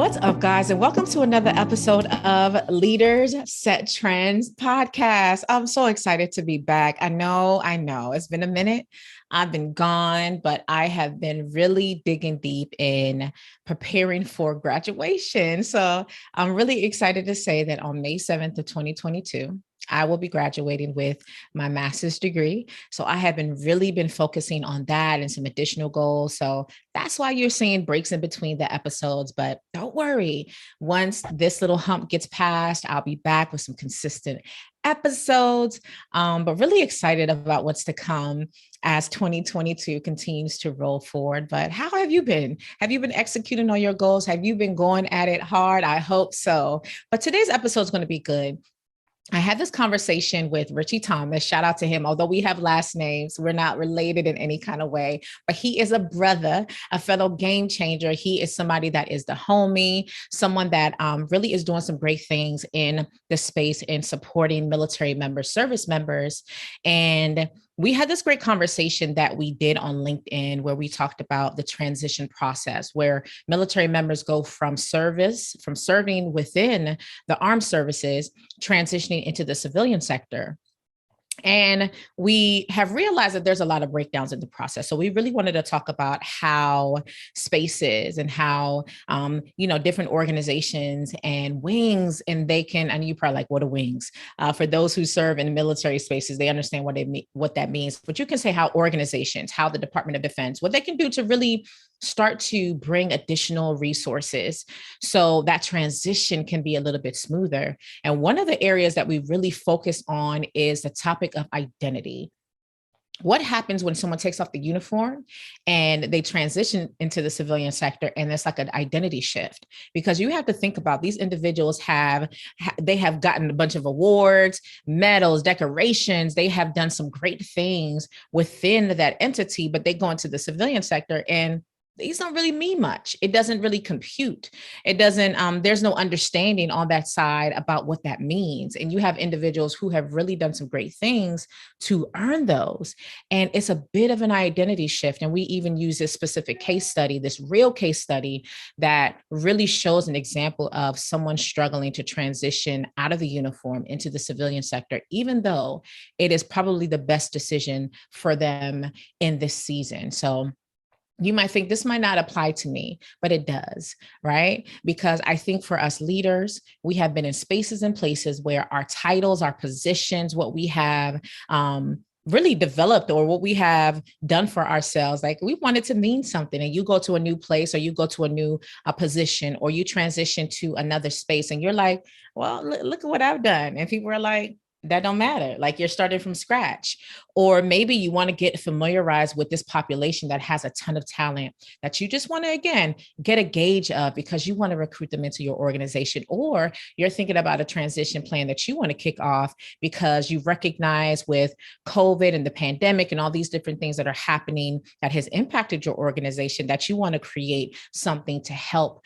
What's up, guys, and welcome to another episode of Leaders Set Trends podcast. I'm so excited to be back. I know, it's been a minute. I've been gone, but I have been really digging deep in preparing for graduation. So I'm really excited to say that on May 7th of 2022, I will be graduating with my master's degree. So I have been focusing on that and some additional goals. So that's why you're seeing breaks in between the episodes, but don't worry. Once this little hump gets passed, I'll be back with some consistent episodes, but really excited about what's to come as 2022 continues to roll forward. But how have you been? Have you been executing on your goals? Have you been going at it hard? I hope so. But today's episode is going to be good. I had this conversation with Ritchie Thomas. Shout out to him. Although we have last names, we're not related in any kind of way, but he is a brother, a fellow game changer. He is somebody that is the homie, someone that really is doing some great things in the space in supporting military members, service members. And we had this great conversation that we did on LinkedIn where we talked about the transition process where military members go from serving within the armed services, transitioning into the civilian sector. And we have realized that there's a lot of breakdowns in the process. So we really wanted to talk about how spaces and how, different organizations and wings, and they can, and you probably like, what are wings? For those who serve in military spaces, they understand what that means. But you can say how organizations, how the Department of Defense, what they can do to really start to bring additional resources so that transition can be a little bit smoother. And one of the areas that we really focus on is the topic of identity. What happens when someone takes off the uniform and they transition into the civilian sector, and it's like an identity shift? Because you have to think about these individuals have gotten a bunch of awards, medals, decorations. They have done some great things within that entity, but they go into the civilian sector and these don't really mean much. It doesn't really compute. It doesn't, there's no understanding on that side about what that means. And you have individuals who have really done some great things to earn those. And it's a bit of an identity shift. And we even use this specific case study, this real case study that really shows an example of someone struggling to transition out of the uniform into the civilian sector, even though it is probably the best decision for them in this season. So you might think this might not apply to me, but it does, right? Because I think for us leaders, we have been in spaces and places where our titles, our positions, what we have really developed or what we have done for ourselves, like we want it to mean something. And you go to a new place or you go to a new position or you transition to another space and you're like, well, look at what I've done. And people are like, that don't matter. Like you're starting from scratch. Or maybe you want to get familiarized with this population that has a ton of talent that you just want to, again, get a gauge of because you want to recruit them into your organization. Or you're thinking about a transition plan that you want to kick off because you recognize with COVID and the pandemic and all these different things that are happening that has impacted your organization that you want to create something to help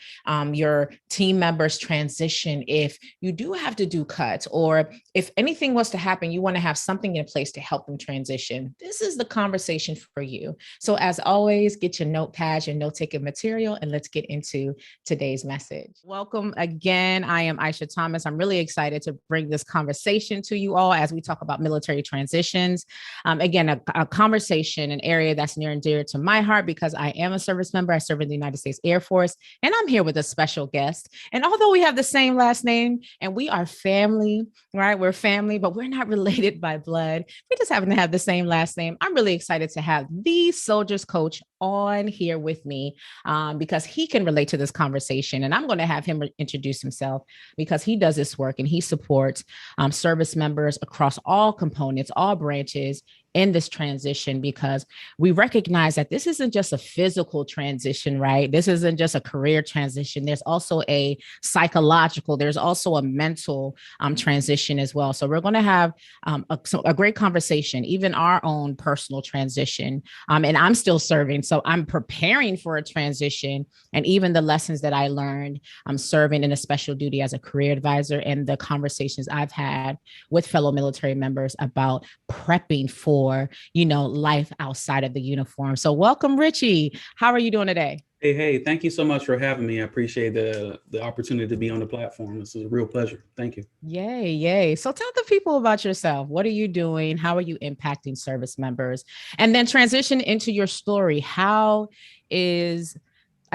your team members transition if you do have to do cuts or if anything was to happen, you want to have something in place to help them transition. This is the conversation for you. So as always, get your notepads, your note-taking material, and let's get into today's message. Welcome again. I am Aisha Thomas. I'm really excited to bring this conversation to you all as we talk about military transitions. Again, a conversation, an area that's near and dear to my heart because I am a service member. I serve in the United States Air Force, and I'm here with a special guest. And although we have the same last name and we are family, right? We're family, but we're not related by blood. We just happen to have the same last name. I'm really excited to have the Soldiers Coach on here with me because he can relate to this conversation. And I'm going to have him introduce himself because he does this work and he supports service members across all components, all branches in this transition, because we recognize that this isn't just a physical transition, right? This isn't just a career transition. There's also a psychological, there's also a mental transition as well. So we're going to have a great conversation, even our own personal transition. And I'm still serving, so I'm preparing for a transition, and even the lessons that I learned serving in a special duty as a career advisor, and the conversations I've had with fellow military members about prepping for, life outside of the uniform. So welcome, Ritchie. How are you doing today? Hey, thank you so much for having me. I appreciate the opportunity to be on the platform. This is a real pleasure. Thank you. Yay, yay. So tell the people about yourself. What are you doing? How are you impacting service members? And then transition into your story. How is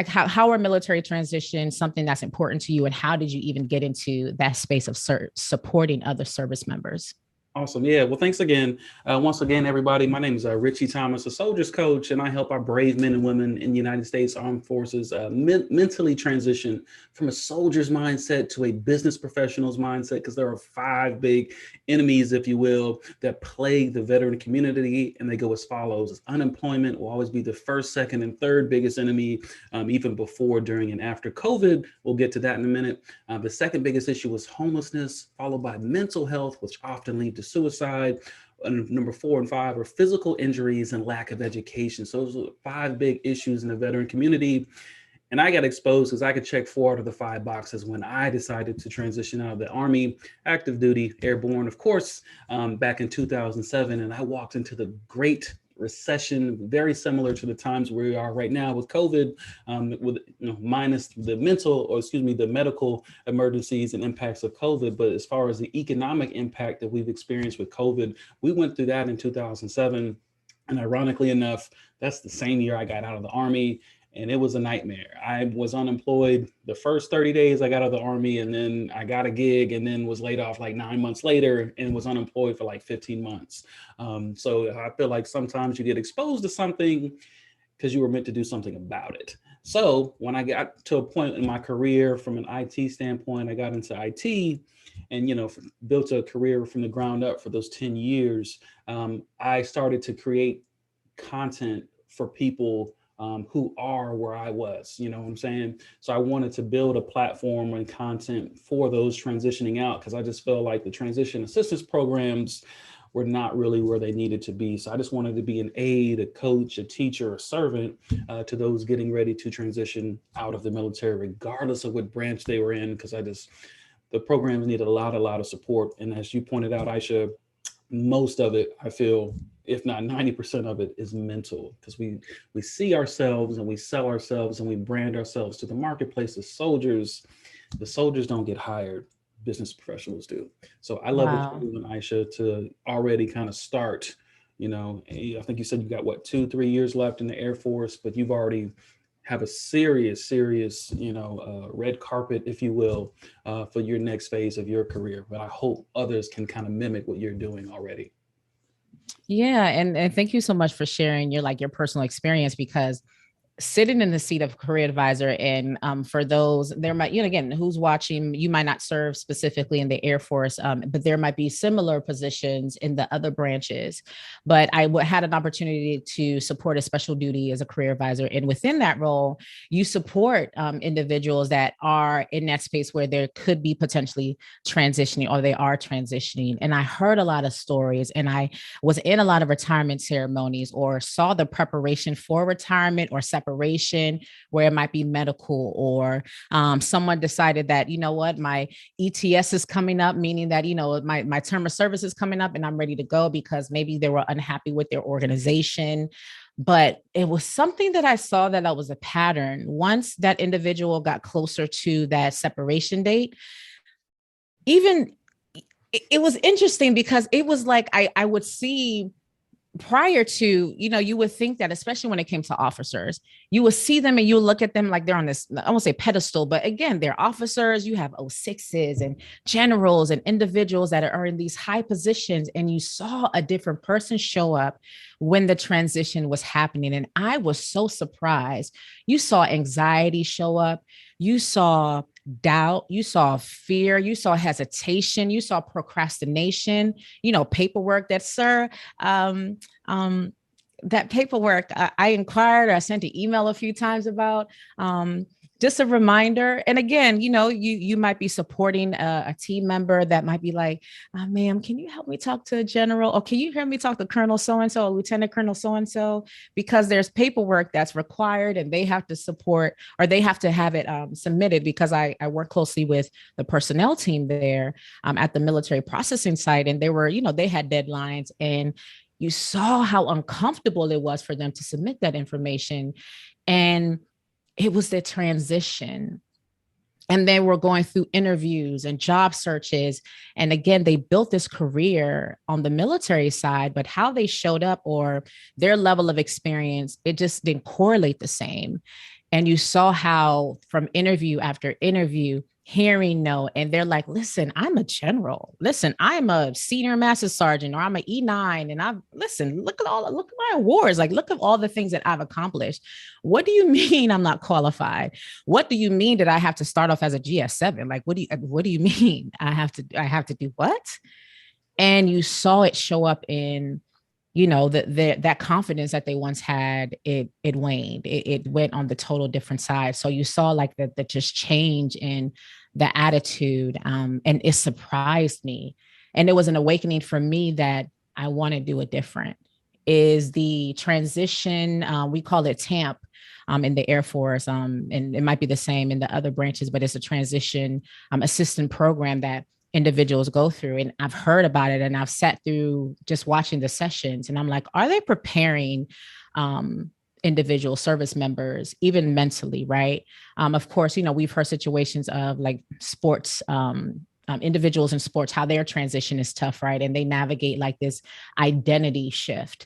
how are military transitions something that's important to you? And how did you even get into that space of supporting other service members? Awesome. Yeah. Well, thanks again. Once again, everybody, my name is Ritchie Thomas, a soldier's coach, and I help our brave men and women in the United States Armed Forces mentally transition from a soldier's mindset to a business professional's mindset, because there are five big enemies, if you will, that plague the veteran community, and they go as follows. Unemployment will always be the first, second, and third biggest enemy, even before, during, and after COVID. We'll get to that in a minute. The second biggest issue was homelessness, followed by mental health, which often leads to suicide. And number 4 and 5 are physical injuries and lack of education. So those are five big issues in the veteran community. And I got exposed because I could check 4 out of the 5 boxes when I decided to transition out of the Army, active duty, airborne, of course, back in 2007. And I walked into the great recession, very similar to the times where we are right now with COVID, with minus the the medical emergencies and impacts of COVID. But as far as the economic impact that we've experienced with COVID, we went through that in 2007. And ironically enough, that's the same year I got out of the Army, and it was a nightmare. I was unemployed the first 30 days I got out of the Army, and then I got a gig and then was laid off like 9 months later and was unemployed for like 15 months. So I feel like sometimes you get exposed to something because you were meant to do something about it. So when I got to a point in my career from an IT standpoint, I got into IT and built a career from the ground up for those 10 years. I started to create content for people who are where I was, you know what I'm saying? So I wanted to build a platform and content for those transitioning out, because I just felt like the transition assistance programs were not really where they needed to be. So I just wanted to be an aide, a coach, a teacher, a servant to those getting ready to transition out of the military, regardless of what branch they were in, because the programs needed a lot of support. And as you pointed out, Aisha, most of it, I feel, if not 90% of it, is mental, because we see ourselves and we sell ourselves and we brand ourselves to the marketplace as soldiers. The soldiers don't get hired, business professionals do. So I love what Wow. you're doing, Aisha, to already kind of start. I think you said you got what, 2 3 years left in the Air Force, but you've already have a serious red carpet, if you will, for your next phase of your career. But I hope others can kind of mimic what you're doing already. Yeah, and thank you so much for sharing your personal experience, because sitting in the seat of career advisor, and for those there might, again, who's watching, you might not serve specifically in the Air Force, but there might be similar positions in the other branches. But had an opportunity to support a special duty as a career advisor, and within that role you support individuals that are in that space where there could be potentially transitioning, or they are transitioning. And I heard a lot of stories, and I was in a lot of retirement ceremonies, or saw the preparation for retirement or separation, where it might be medical, or someone decided that, what, my ETS is coming up, meaning that, my term of service is coming up and I'm ready to go, because maybe they were unhappy with their organization. But it was something that I saw that was a pattern. Once that individual got closer to that separation date, even it was interesting, because it was like I would see prior to, you would think that, especially when it came to officers, you would see them and you look at them like they're on this, I won't say pedestal, but again, they're officers. You have O6s and generals and individuals that are in these high positions. And you saw a different person show up when the transition was happening. And I was so surprised. You saw anxiety show up. You saw doubt, you saw fear, you saw hesitation, you saw procrastination, paperwork that, sir, um, um, that paperwork I inquired, I sent an email a few times about, just a reminder. And again, you might be supporting a team member that might be like, ma'am, can you help me talk to a general? Or can you hear me talk to Colonel so-and-so, or Lieutenant Colonel so-and-so? Because there's paperwork that's required and they have to support, or they have to have it submitted, because I work closely with the personnel team there at the military processing site. And they were, they had deadlines, and you saw how uncomfortable it was for them to submit that information. And it was the transition. And then we're going through interviews and job searches. And again, they built this career on the military side, but how they showed up or their level of experience, it just didn't correlate the same. And you saw how from interview after interview, hearing no, and they're like, listen, I'm a general. Listen, I'm a senior master sergeant, or I'm an E9. And I'm listen, look at my awards. Like, look at all the things that I've accomplished. What do you mean I'm not qualified? What do you mean that I have to start off as a GS7? Like, what do you mean? I have to do what? And you saw it show up in, you know, that confidence that they once had, it waned. It went on the total different side. So you saw like the just change in the attitude. And it surprised me. And it was an awakening for me that I want to do it different. Is the transition, we call it TAMP in the Air Force, and it might be the same in the other branches, but it's a transition assistant program that individuals go through. And I've heard about it and I've sat through just watching the sessions, and I'm like, are they preparing individual service members, even mentally, right? Of course, you know, we've heard situations of like sports, individuals in sports, how their transition is tough, right? And they navigate like this identity shift.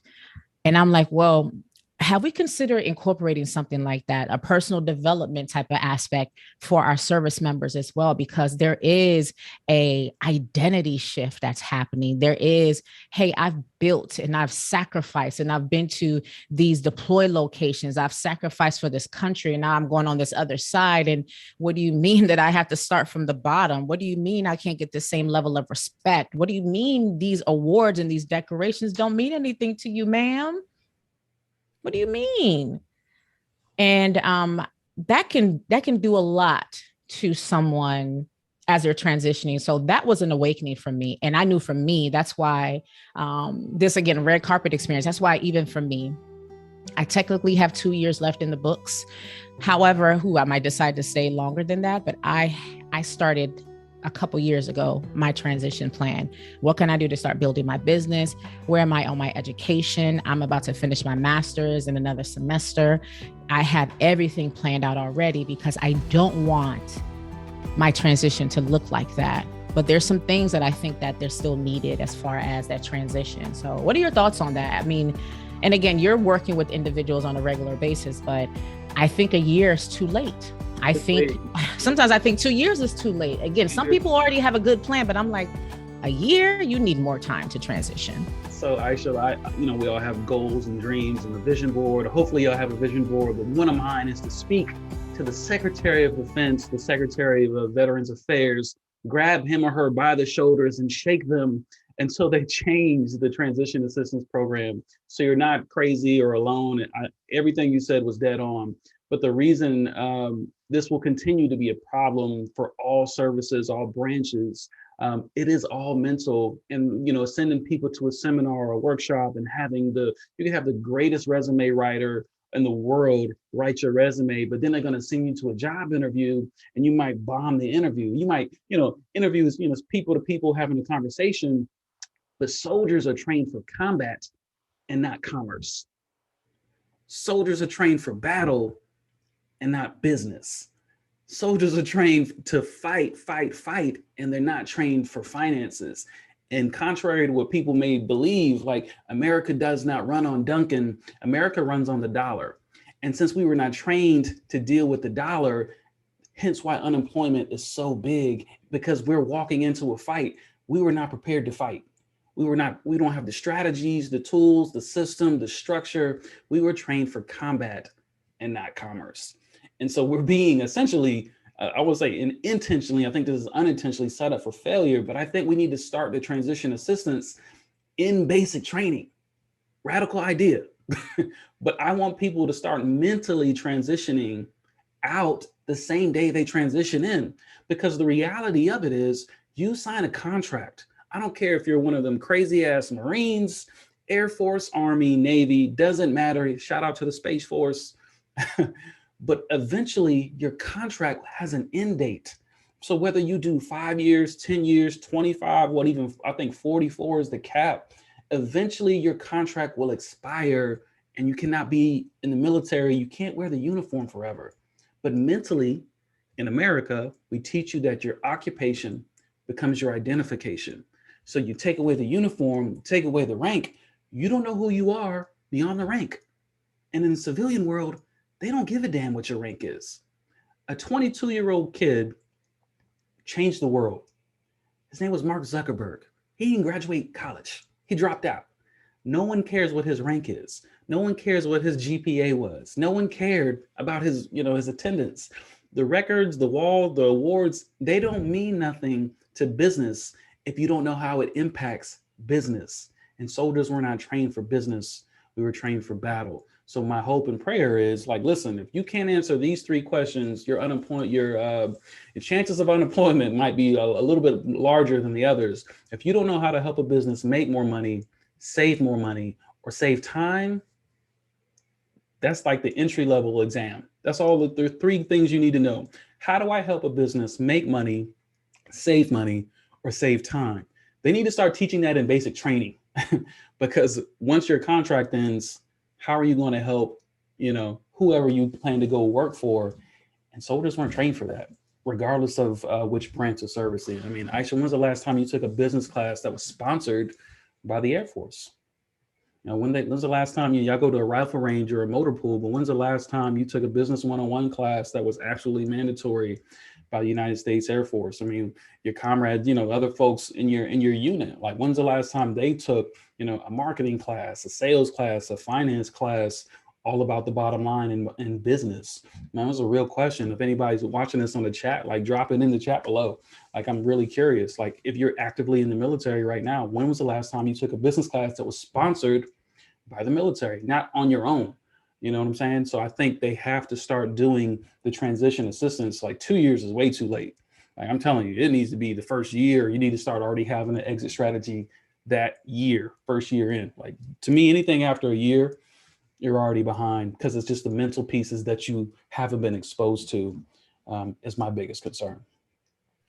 And I'm like, well, have we considered incorporating something like that, a personal development type of aspect for our service members as well? Because there is a identity shift that's happening. There is, hey, I've built and I've sacrificed and I've been to these deploy locations. I've sacrificed for this country, and now I'm going on this other side. And what do you mean that I have to start from the bottom? What do you mean I can't get the same level of respect? What do you mean these awards and these decorations don't mean anything to you, ma'am? What do you mean? And that can do a lot to someone as they're transitioning. So that was an awakening for me. And I knew for me, that's why this, again, red carpet experience, that's why even for me, I technically have 2 years left in the books. However, I might decide to stay longer than that, but I started a couple years ago my transition plan. What can I do to start building my business? Where am I on my education? I'm about to finish my master's in another semester. I have everything planned out already because I don't want my transition to look like that. But there's some things that I think that they're still needed as far as that transition. So what are your thoughts on that? I mean, and again, you're working with individuals on a regular basis, but I think a year is too late. Sometimes I think 2 years is too late. Again, some people already have a good plan, but I'm like, a year, you need more time to transition. So Aisha, we all have goals and dreams and a vision board. Hopefully y'all have a vision board, but one of mine is to speak to the Secretary of Defense, the Secretary of Veterans Affairs, grab him or her by the shoulders and shake them until they change the transition assistance program. So you're not crazy or alone. Everything you said was dead on. But the reason this will continue to be a problem for all services, all branches, it is all mental. And sending people to a seminar or a workshop and you can have the greatest resume writer in the world write your resume, but then they're going to send you to a job interview and you might bomb the interview. You might, interviews, people to people having a conversation, but soldiers are trained for combat and not commerce. Soldiers are trained for battle and not business. Soldiers are trained to fight, and they're not trained for finances. And contrary to what people may believe, like America does not run on Duncan, America runs on the dollar. And since we were not trained to deal with the dollar, hence why unemployment is so big, because we're walking into a fight. We were not prepared to fight. We don't have the strategies, the tools, the system, the structure. We were trained for combat and not commerce. And so we're being essentially, I would say intentionally, I think this is unintentionally set up for failure, but I think we need to start the transition assistance in basic training. Radical idea. But I want people to start mentally transitioning out the same day they transition in, because the reality of it is you sign a contract. I don't care if you're one of them crazy ass Marines, Air Force, Army, Navy, doesn't matter. Shout out to the Space Force. But eventually your contract has an end date. So whether you do 5 years, 10 years, 25, I think 44 is the cap, eventually your contract will expire and you cannot be in the military. You can't wear the uniform forever. But mentally, in America, we teach you that your occupation becomes your identification. So you take away the uniform, take away the rank, you don't know who you are beyond the rank. And in the civilian world, they don't give a damn what your rank is. A 22-year-old kid changed the world. His name was Mark Zuckerberg. He didn't graduate college. He dropped out. No one cares what his rank is. No one cares what his GPA was. No one cared about his attendance. The records, the wall, the awards, they don't mean nothing to business if you don't know how it impacts business. And soldiers were not trained for business. We were trained for battle. So my hope and prayer is like, listen, if you can't answer these three questions, your chances of unemployment might be a little bit larger than the others. If you don't know how to help a business make more money, save more money, or save time, that's like the entry level exam. That's all the three things you need to know. How do I help a business make money, or save time? They need to start teaching that in basic training because once your contract ends, how are you going to help, whoever you plan to go work for? And soldiers weren't trained for that, regardless of which branch of service. I mean, actually, when's the last time you took a business class that was sponsored by the Air Force? When's the last time y'all go to a rifle range or a motor pool, but when's the last time you took a business 101 class that was actually mandatory by the United States Air Force? I mean, your comrades, other folks in your unit, like when's the last time they took, a marketing class, a sales class, a finance class, all about the bottom line in business? Man, that's a real question. If anybody's watching this on the chat, like drop it in the chat below. Like, I'm really curious, like if you're actively in the military right now, when was the last time you took a business class that was sponsored by the military, not on your own? You know what I'm saying? So I think they have to start doing the transition assistance. Like 2 years is way too late. Like I'm telling you, it needs to be the first year. You need to start already having an exit strategy that year, first year in. Like to me, anything after a year, you're already behind because it's just the mental pieces that you haven't been exposed to is my biggest concern.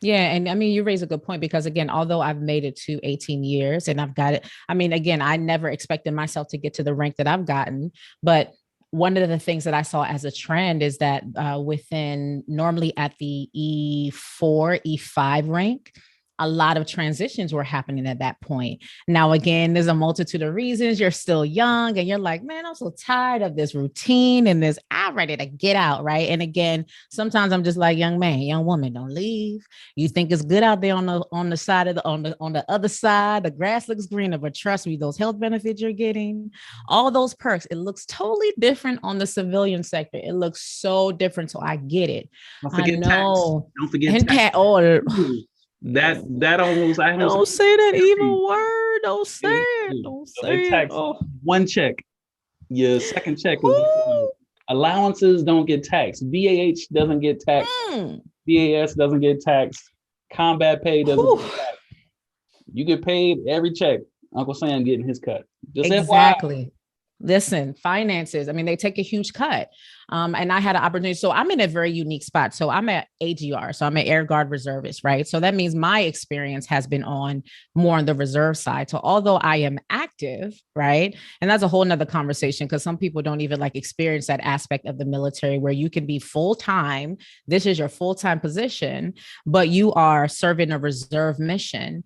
Yeah. And I mean, you raise a good point because again, although I've made it to 18 years and I've got it, I mean, again, I never expected myself to get to the rank that I've gotten, but one of the things that I saw as a trend is that within normally at the E4, E5 rank, a lot of transitions were happening at that point. Now, again, there's a multitude of reasons. You're still young and you're like, man, I'm so tired of this routine and this, I'm ready to get out. Right. And again, sometimes I'm just like, young man, young woman, don't leave. You think it's good out there on the side of on the other side, the grass looks greener, but trust me, those health benefits you're getting, all those perks, it looks totally different on the civilian sector. It looks so different. So I get it. Don't I forget tax. know. Don't forget And tax. That almost I almost don't say that evil word. Don't say it. Don't so they say it. tax Oh. one check. Your second check is allowances don't get taxed. BAH doesn't get taxed. BAS doesn't get taxed. Combat pay doesn't get taxed. You get paid every check. Uncle Sam getting his cut. Just exactly. Listen, finances, I mean, they take a huge cut. And I had an opportunity. So I'm in a very unique spot. So I'm at AGR. So I'm an Air Guard reservist, right? So that means my experience has been more on the reserve side. So although I am active, right? And that's a whole nother conversation because some people don't even like experience that aspect of the military where you can be full-time. This is your full-time position, but you are serving a reserve mission.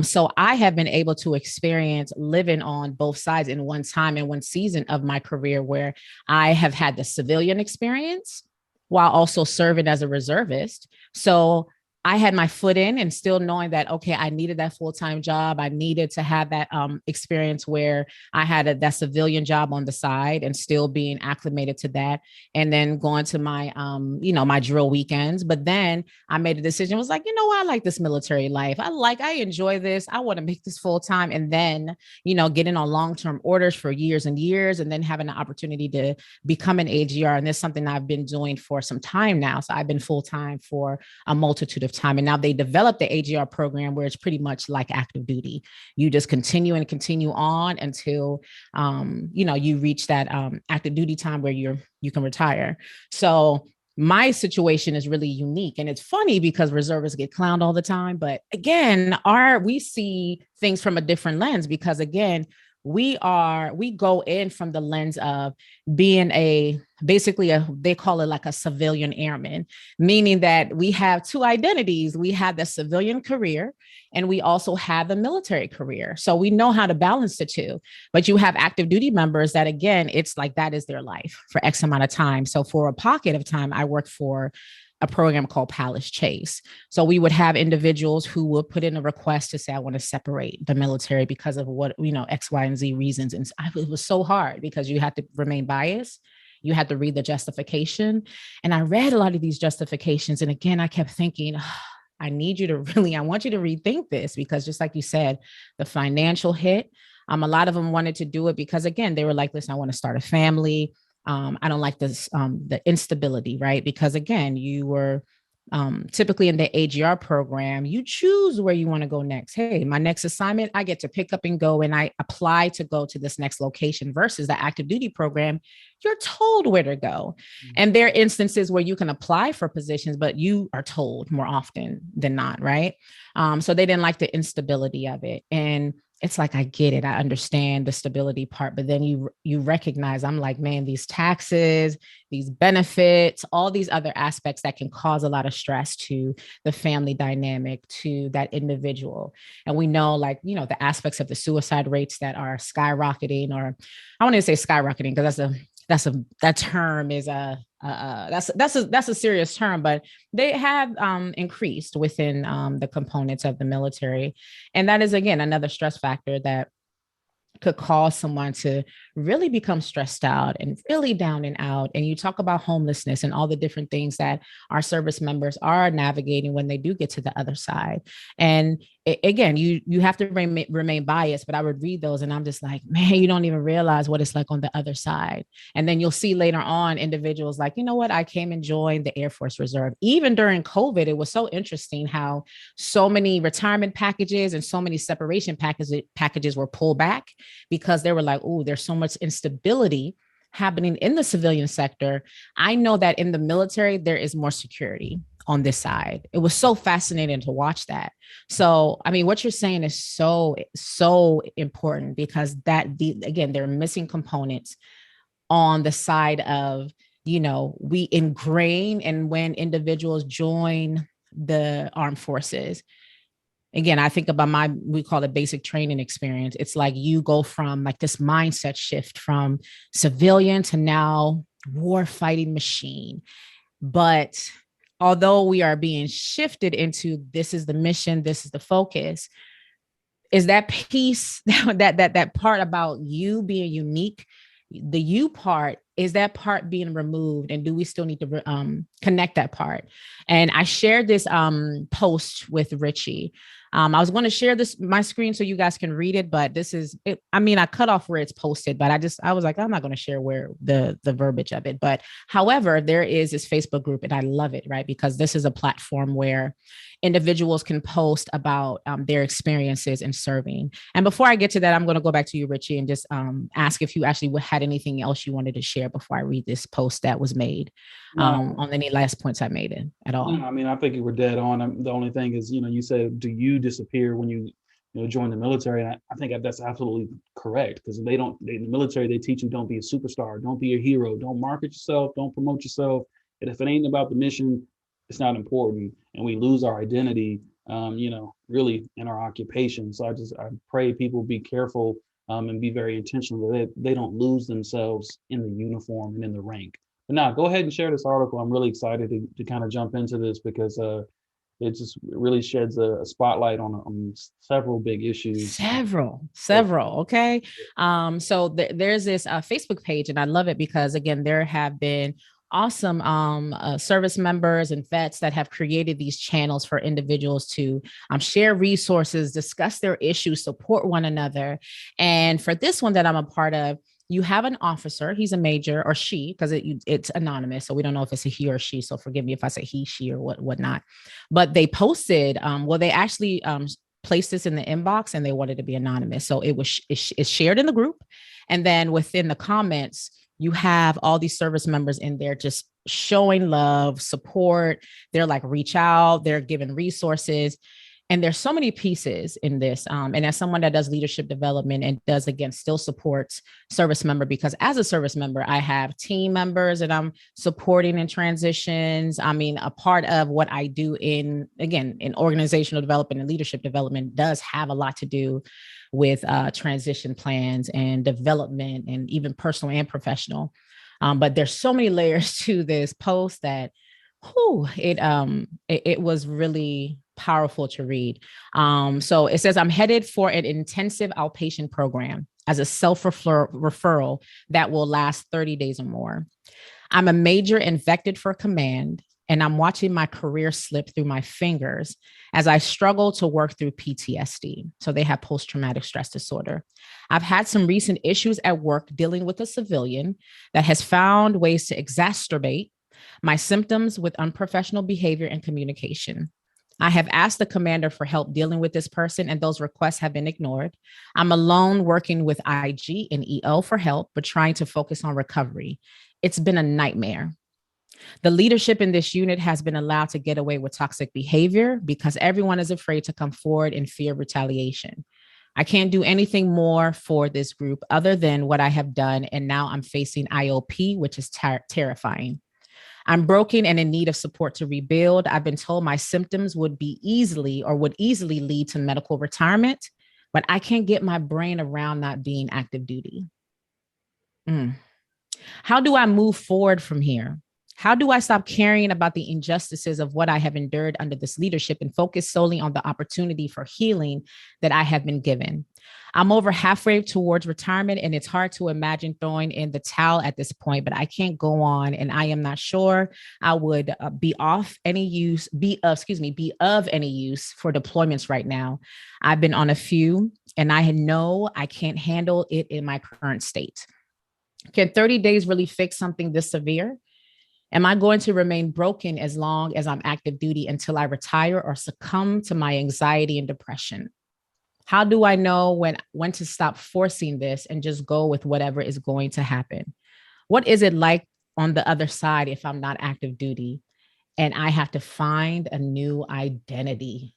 So I have been able to experience living on both sides in one time and one season of my career where I have had the civilian experience while also serving as a reservist. So I had my foot in and still knowing that, okay, I needed that full-time job. I needed to have that experience where I had that civilian job on the side and still being acclimated to that. And then going to my, my drill weekends. But then I made a decision, was like, I like this military life. I enjoy this. I want to make this full-time. And then, getting on long-term orders for years and years, and then having the opportunity to become an AGR. And this is something I've been doing for some time now. So I've been full-time for a multitude of time. And now they developed the AGR program where it's pretty much like active duty. You just continue on until, you reach that active duty time where you can retire. So my situation is really unique. And it's funny because reservists get clowned all the time. But again, we see things from a different lens because again, we go in from the lens of being they call it like a civilian airman, meaning that we have two identities. We have the civilian career and we also have the military career. So we know how to balance the two, but you have active duty members that, again, it's like that is their life for X amount of time. So for a pocket of time, I worked for a program called Palace Chase. So we would have individuals who would put in a request to say, I want to separate the military because of what, X, Y, and Z reasons. And it was so hard because you had to remain biased. You had to read the justification. And I read a lot of these justifications. And again, I kept thinking, I want you to rethink this, because just like you said, the financial hit, a lot of them wanted to do it because, again, they were like, listen, I want to start a family. I don't like this, the instability, right? Because again, you were typically in the AGR program, you choose where you want to go next. Hey, my next assignment, I get to pick up and go, and I apply to go to this next location, versus the active duty program, you're told where to go. And there are instances where you can apply for positions, but you are told more often than not, right? So they didn't like the instability of it. And it's like, I get it. I understand the stability part, but then you recognize, I'm like, man, these taxes, these benefits, all these other aspects that can cause a lot of stress to the family dynamic, to that individual. And we know, like, the aspects of the suicide rates that are skyrocketing, or I want to say skyrocketing because that term is that's a serious term, but they have increased within the components of the military. And that is, again, another stress factor that could cause someone to really become stressed out and really down and out. And you talk about homelessness and all the different things that our service members are navigating when they do get to the other side. And again, you have to remain biased, but I would read those and I'm just like, man, you don't even realize what it's like on the other side. And then you'll see later on individuals like, you know what, I came and joined the Air Force Reserve. Even during COVID, it was so interesting how so many retirement packages and so many separation packages were pulled back, because they were like, oh, there's so much instability happening in the civilian sector. I know that in the military, there is more security on this side. It was so fascinating to watch that. So, I mean, what you're saying is so, so important, because again, there are missing components on the side of, we ingrain, and when individuals join the armed forces, again, I think about we call it basic training experience. It's like you go from like this mindset shift from civilian to now war fighting machine. But although we are being shifted into, this is the mission, this is the focus, is that piece, that part about you being unique, the you part, is that part being removed? And do we still need to connect that part? And I shared this post with Ritchie. I was going to share my screen so you guys can read it, but this is it. I mean, I cut off where it's posted, but I was like, I'm not going to share where the verbiage of it. But however, there is this Facebook group, and I love it, right? Because this is a platform where individuals can post about their experiences in serving. And before I get to that, I'm going to go back to you, Ritchie, and just ask if you actually had anything else you wanted to share before I read this post that was made. On any last points I made it at all. I mean, I think you were dead on. The only thing is, you said, do you disappear when you join the military? And I think that's absolutely correct, because in the military, they teach you, don't be a superstar, don't be a hero, don't market yourself, don't promote yourself. And if it ain't about the mission, it's not important. And we lose our identity, really in our occupation. So I pray people be careful and be very intentional that they don't lose themselves in the uniform and in the rank. But now, go ahead and share this article. I'm really excited to kind of jump into this, because it just really sheds a spotlight on several big issues. Several. Okay. So there's this Facebook page, and I love it because, again, there have been awesome service members and vets that have created these channels for individuals to share resources, discuss their issues, support one another. And for this one that I'm a part of, you have an officer, he's a major, or she, because it's anonymous. So we don't know if it's a he or she. So forgive me if I say he, she, or whatnot. But they posted, they actually placed this in the inbox, and they wanted to be anonymous. So it's shared in the group. And then within the comments, you have all these service members in there just showing love, support. They're like, reach out, they're giving resources. And there's so many pieces in this. And as someone that does leadership development and does, again, still supports service member, because as a service member, I have team members that I'm supporting in transitions. I mean, a part of what I do in organizational development and leadership development does have a lot to do with transition plans and development, and even personal and professional. But there's so many layers to this post that it was really powerful to read. So it says, I'm headed for an intensive outpatient program as a self-referral that will last 30 days or more. I'm a major infected for command, and I'm watching my career slip through my fingers as I struggle to work through PTSD. So they have post-traumatic stress disorder. I've had some recent issues at work dealing with a civilian that has found ways to exacerbate my symptoms with unprofessional behavior and communication. I have asked the commander for help dealing with this person, and those requests have been ignored. I'm alone working with IG and EO for help, but trying to focus on recovery. It's been a nightmare. The leadership in this unit has been allowed to get away with toxic behavior because everyone is afraid to come forward in fear of retaliation. I can't do anything more for this group other than what I have done, and now I'm facing IOP, which is terrifying. I'm broken and in need of support to rebuild. I've been told my symptoms would easily lead to medical retirement, but I can't get my brain around not being active duty. How do I move forward from here? How do I stop caring about the injustices of what I have endured under this leadership and focus solely on the opportunity for healing that I have been given? I'm over halfway towards retirement, and it's hard to imagine throwing in the towel at this point, but I can't go on, and I am not sure I would be of any use for deployments right now. I've been on a few, and I know I can't handle it in my current state. Can 30 days really fix something this severe? Am I going to remain broken as long as I'm active duty until I retire or succumb to my anxiety and depression? How do I know when to stop forcing this and just go with whatever is going to happen? What is it like on the other side if I'm not active duty and I have to find a new identity?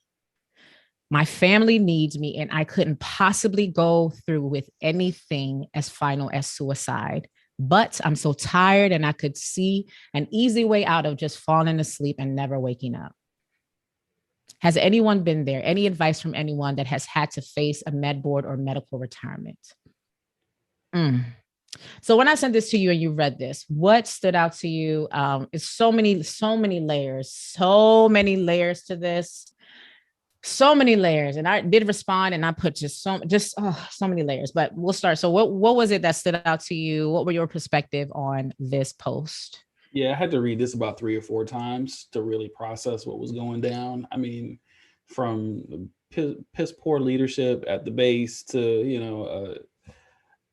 My family needs me, and I couldn't possibly go through with anything as final as suicide. But I'm so tired, and I could see an easy way out of just falling asleep and never waking up. Has anyone been there? Any advice from anyone that has had to face a med board or medical retirement? So when I sent this to you and you read this, what stood out to you? It's so many layers to this. So many layers, and I did respond, and I put so many layers. But we'll start. So, what was it that stood out to you? What were your perspective on this post? Yeah, I had to read this about 3 or 4 times to really process what was going down. I mean, from piss poor leadership at the base to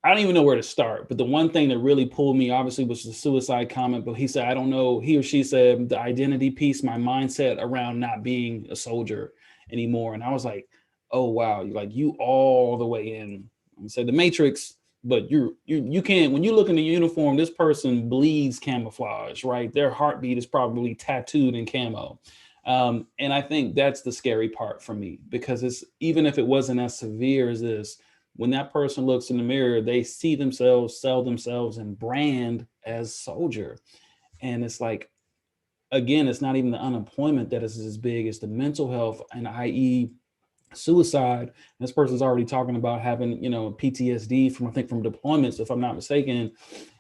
I don't even know where to start. But the one thing that really pulled me, obviously, was the suicide comment. But he said, I don't know. He or she said the identity piece, my mindset around not being a soldier anymore. And I was like, oh wow, like you all the way in. I said the Matrix, but you can't. When you look in the uniform, this person bleeds camouflage, right? Their heartbeat is probably tattooed in camo. And I think that's the scary part for me, because it's, even if it wasn't as severe as this, when that person looks in the mirror, they see themselves, sell themselves, and brand as soldier. And it's like, again, it's not even the unemployment that is as big as the mental health, and i.e. suicide. This person's already talking about having, PTSD from deployments, if I'm not mistaken.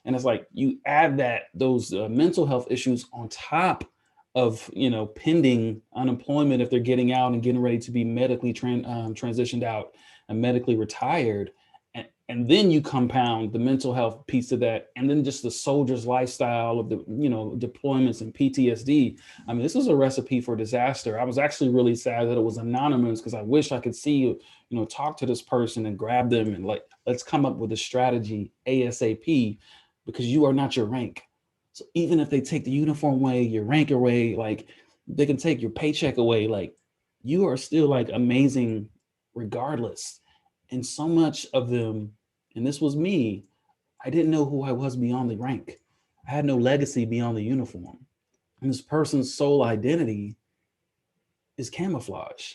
And it's like, you add those mental health issues on top of, pending unemployment if they're getting out and getting ready to be medically transitioned out and medically retired. And then you compound the mental health piece of that, and then just the soldier's lifestyle of the, deployments and PTSD. I mean, this is a recipe for disaster. I was actually really sad that it was anonymous, because I wish I could see, talk to this person and grab them and let's come up with a strategy ASAP, because you are not your rank. So even if they take the uniform away, your rank away, like they can take your paycheck away, like you are still like amazing regardless. And so much of them, and this was me, I didn't know who I was beyond the rank. I had no legacy beyond the uniform. And this person's sole identity is camouflage.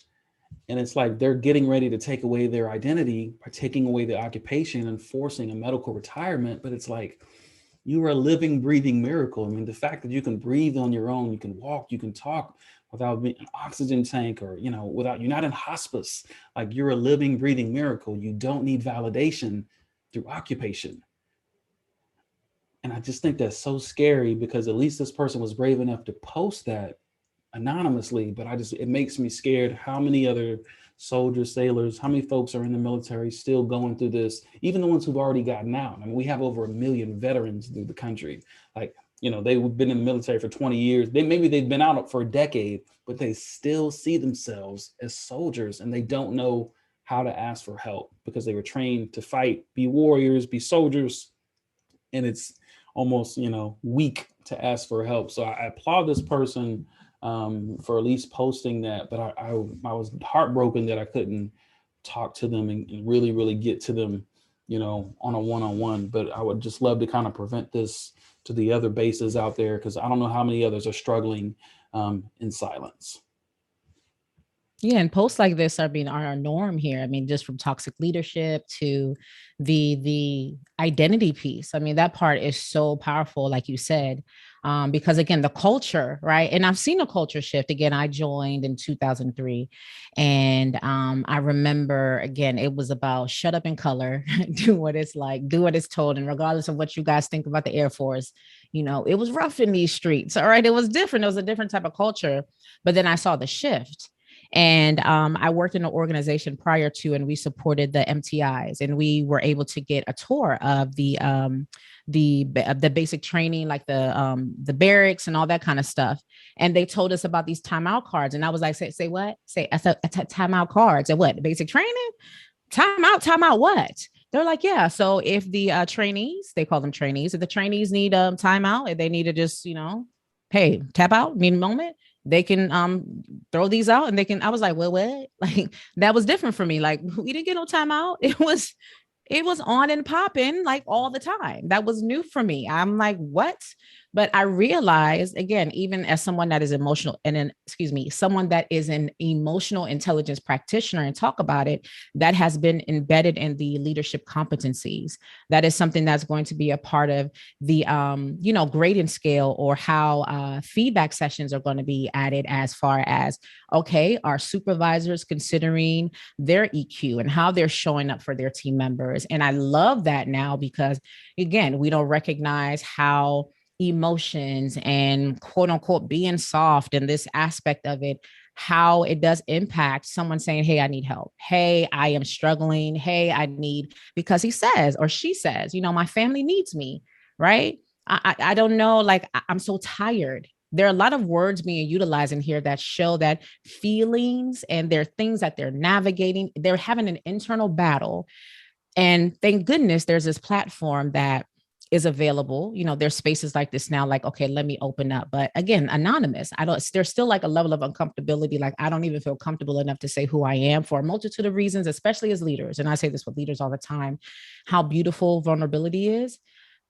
And it's like they're getting ready to take away their identity by taking away their occupation and forcing a medical retirement. But it's like, you are a living, breathing miracle. I mean, the fact that you can breathe on your own, you can walk, you can talk without an oxygen tank, or, without, you're not in hospice. Like, you're a living, breathing miracle. You don't need validation through occupation. And I just think that's so scary, because at least this person was brave enough to post that anonymously. But it makes me scared how many other soldiers, sailors, how many folks are in the military still going through this, even the ones who've already gotten out. I mean, we have over 1 million veterans through the country. Like, they've been in the military for 20 years. They've been out for a decade, but they still see themselves as soldiers, and they don't know how to ask for help because they were trained to fight, be warriors, be soldiers. And it's almost, weak to ask for help. So I applaud this person for at least posting that. But I was heartbroken that I couldn't talk to them and really, really get to them, on a one-on-one. But I would just love to kind of prevent this to the other bases out there, because I don't know how many others are struggling in silence. Yeah, and posts like this are being our norm here. I mean, just from toxic leadership to the identity piece. I mean, that part is so powerful, like you said, because again, the culture, right? And I've seen a culture shift. Again, I joined in 2003, and I remember again, it was about shut up in color, do what it's like, do what it's told, and regardless of what you guys think about the Air Force, it was rough in these streets. All right, it was different. It was a different type of culture, but then I saw the shift. And I worked in an organization prior to, and we supported the MTIs, and we were able to get a tour of the basic training, like the barracks and all that kind of stuff. And they told us about these timeout cards, and I was like, say what? Say timeout cards and what? Basic training? Timeout what? They're like, yeah. So if the trainees, they call them trainees, if the trainees need timeout, if they need to just, hey, tap out, need a moment, they can throw these out and they can. I was like, well, what? Like, that was different for me. Like, we didn't get no timeout. It was on and popping like all the time. That was new for me. I'm like, what? But I realized, again, even as someone that is emotional and someone that is an emotional intelligence practitioner and talk about it, that has been embedded in the leadership competencies. That is something that's going to be a part of the, grading scale, or how feedback sessions are going to be added, as far as, okay, are supervisors considering their EQ and how they're showing up for their team members? And I love that now, because again, we don't recognize how emotions and quote unquote being soft and this aspect of it, how it does impact someone saying, hey, I need help. Hey, I am struggling. Hey, I need, because he says, or she says, my family needs me, right? I don't know, like, I'm so tired. There are a lot of words being utilized in here that show that feelings, and there are things that they're navigating. They're having an internal battle. And thank goodness there's this platform that is available. There's spaces like this now, like, okay, let me open up. But again, anonymous. There's still like a level of uncomfortability. Like, I don't even feel comfortable enough to say who I am, for a multitude of reasons, especially as leaders. And I say this with leaders all the time, how beautiful vulnerability is.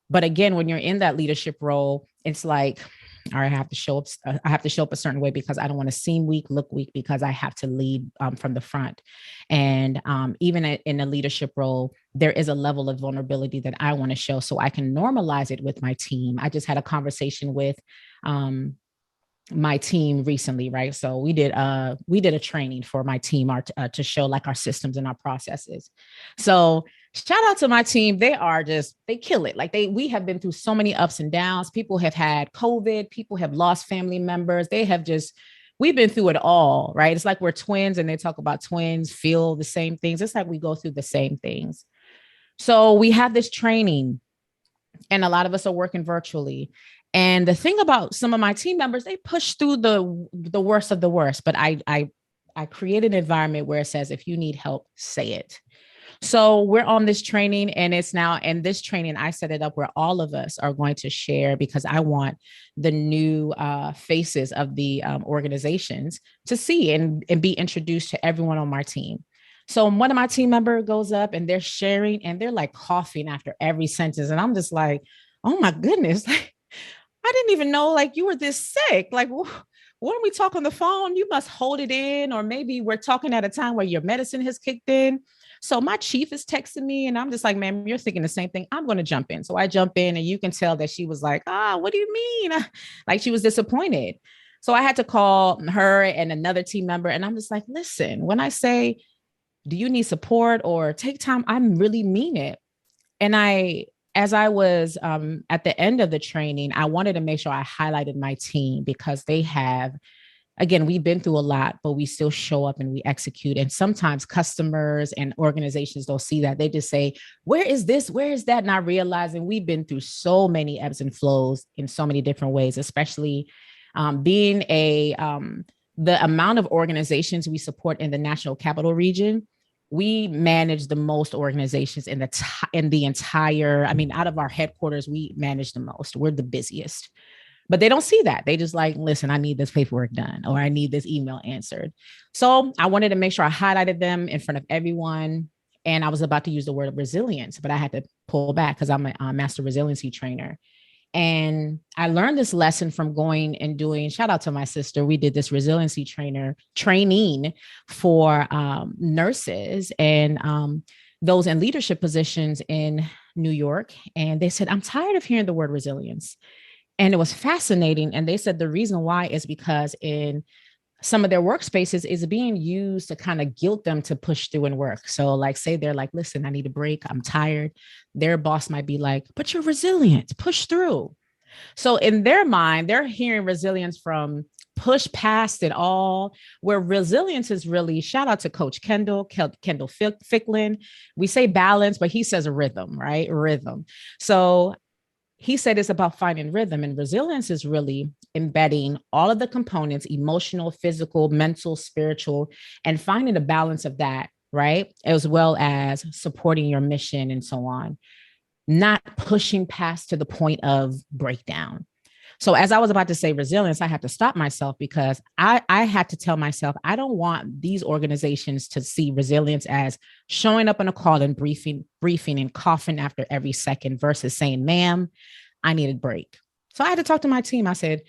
But again, when you're in that leadership role, it's like, all right, I have to show up. I have to show up a certain way, because I don't want to seem weak, look weak, because I have to lead from the front. And even in a leadership role, there is a level of vulnerability that I want to show, so I can normalize it with my team. I just had a conversation with my team recently, right? So we did a training for my team, to show like our systems and our processes. So shout out to my team. They kill it. Like, we have been through so many ups and downs. People have had COVID, people have lost family members. We've been through it all, right? It's like we're twins, and they talk about twins feel the same things. It's like we go through the same things. So we have this training, and a lot of us are working virtually. And the thing about some of my team members, they push through the worst of the worst. But I create an environment where it says, if you need help, say it. So we're on this training, and it's now, and this training, I set it up where all of us are going to share, because I want the new faces of the organizations to see and be introduced to everyone on my team. So one of my team member goes up, and they're sharing, and they're like coughing after every sentence. And I'm just like, oh my goodness, like, I didn't even know like you were this sick. Like, when we talk on the phone, you must hold it in, or maybe we're talking at a time where your medicine has kicked in. So my chief is texting me and I'm just like, ma'am, you're thinking the same thing. I'm going to jump in. So I jump in and you can tell that she was like, what do you mean? Like she was disappointed. So I had to call her and another team member. And I'm just like, listen, when I say, do you need support or take time, I really mean it. And as I was at the end of the training, I wanted to make sure I highlighted my team because they have, again, we've been through a lot, but we still show up and we execute. And sometimes customers and organizations don't see that. They just say, where is this? Where is that? Not realizing we've been through so many ebbs and flows in so many different ways, especially being the amount of organizations we support in the National Capital Region. We manage the most organizations in the entire, I mean, out of our headquarters, we manage the most. We're the busiest. But they don't see that. They just like, listen, I need this paperwork done, or I need this email answered. So I wanted to make sure I highlighted them in front of everyone. And I was about to use the word resilience, but I had to pull back because I'm a master resiliency trainer. And I learned this lesson from going and doing, shout out to my sister. We did this resiliency training for nurses and those in leadership positions in New York. And they said, I'm tired of hearing the word resilience. And it was fascinating. And they said the reason why is because in some of their workspaces is being used to kind of guilt them to push through and work. So like, say they're like, listen, I need a break. I'm tired. Their boss might be like, but you're resilient, push through. So in their mind, they're hearing resilience from push past it all, where resilience is really, shout out to Coach Kendall Ficklin. We say balance, but he says rhythm, right? Rhythm. So he said it's about finding rhythm, and resilience is really embedding all of the components, emotional, physical, mental, spiritual, and finding a balance of that, right? As well as supporting your mission and so on, not pushing past to the point of breakdown. So as I was about to say resilience, I had to stop myself because I had to tell myself, I don't want these organizations to see resilience as showing up on a call and briefing and coughing after every second versus saying, ma'am, I need a break. So I had to talk to my team. I said,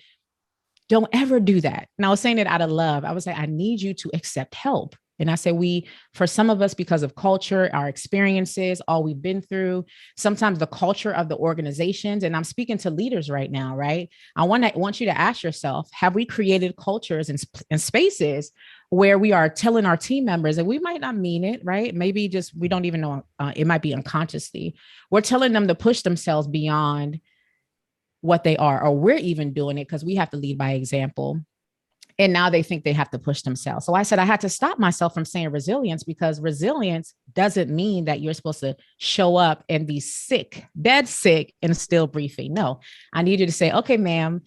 don't ever do that. And I was saying it out of love. I was like, I need you to accept help. And I say for some of us, because of culture, our experiences, all we've been through, sometimes the culture of the organizations, and I'm speaking to leaders right now, right? I want you to ask yourself, have we created cultures and spaces where we are telling our team members, and we might not mean it, right? Maybe just, we don't even know, it might be unconsciously. We're telling them to push themselves beyond what they are, or we're even doing it because we have to lead by example. And now they think they have to push themselves. So I said, I had to stop myself from saying resilience, because resilience doesn't mean that you're supposed to show up and be sick, dead sick, and still briefing. No, I need you to say, okay, ma'am,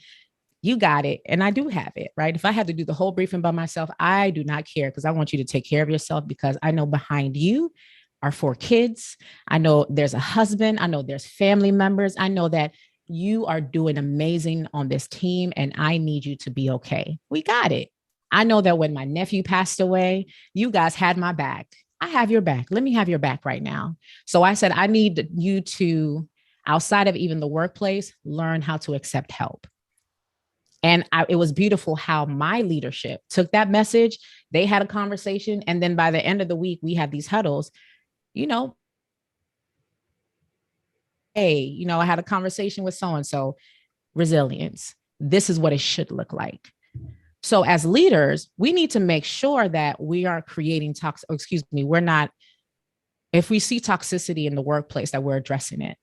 you got it. And I do have it, right? If I had to do the whole briefing by myself, I do not care, because I want you to take care of yourself, because I know behind you are 4 kids. I know there's a husband. I know there's family members. I know that you are doing amazing on this team, and I need you to be okay. We got it. I know that when my nephew passed away, you guys had my back. I have your back. Let me have your back right now. So I said, I need you to, outside of even the workplace, learn how to accept help. And it was beautiful how my leadership took that message. They had a conversation. And then by the end of the week, we had these huddles, you know, hey, I had a conversation with so-and-so. Resilience. This is what it should look like. So as leaders, we need to make sure that we are creating we're not, if we see toxicity in the workplace, that we're addressing it.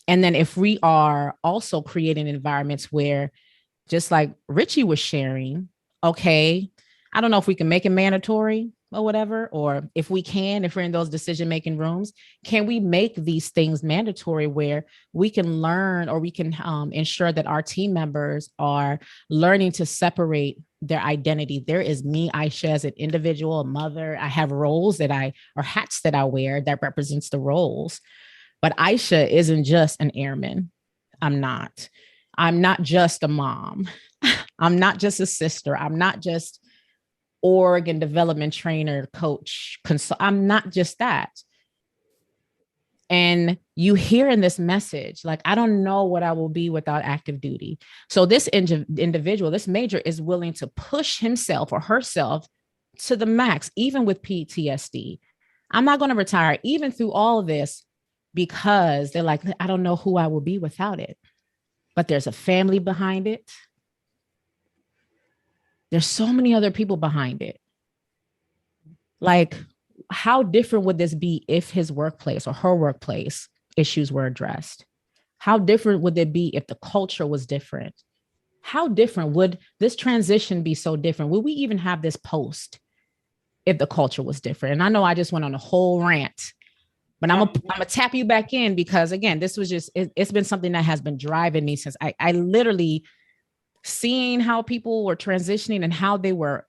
And then if we are also creating environments where, just like Ritchie was sharing, okay, I don't know if we can make it mandatory or whatever, or if we're in those decision-making rooms, can we make these things mandatory where we can learn, or we can ensure that our team members are learning to separate their identity. There is me, Aisha, as an individual, a mother. I have roles or hats that I wear that represents the roles. But Aisha isn't just an airman. I'm not just a mom. I'm not just a sister. I'm not just org and development trainer, coach, I'm not just that. And you hear in this message, like, I don't know what I will be without active duty. So this individual, this major is willing to push himself or herself to the max, even with PTSD. I'm not going to retire, even through all of this, because they're like, I don't know who I will be without it. But there's a family behind it. There's so many other people behind it. Like, how different would this be if his workplace or her workplace issues were addressed? How different would it be if the culture was different? How different would this transition be? So different? Would we even have this post if the culture was different? And I know I just went on a whole rant, but I'm gonna tap you back in, because again, this was just, it's been something that has been driving me since I literally seeing how people were transitioning and how they were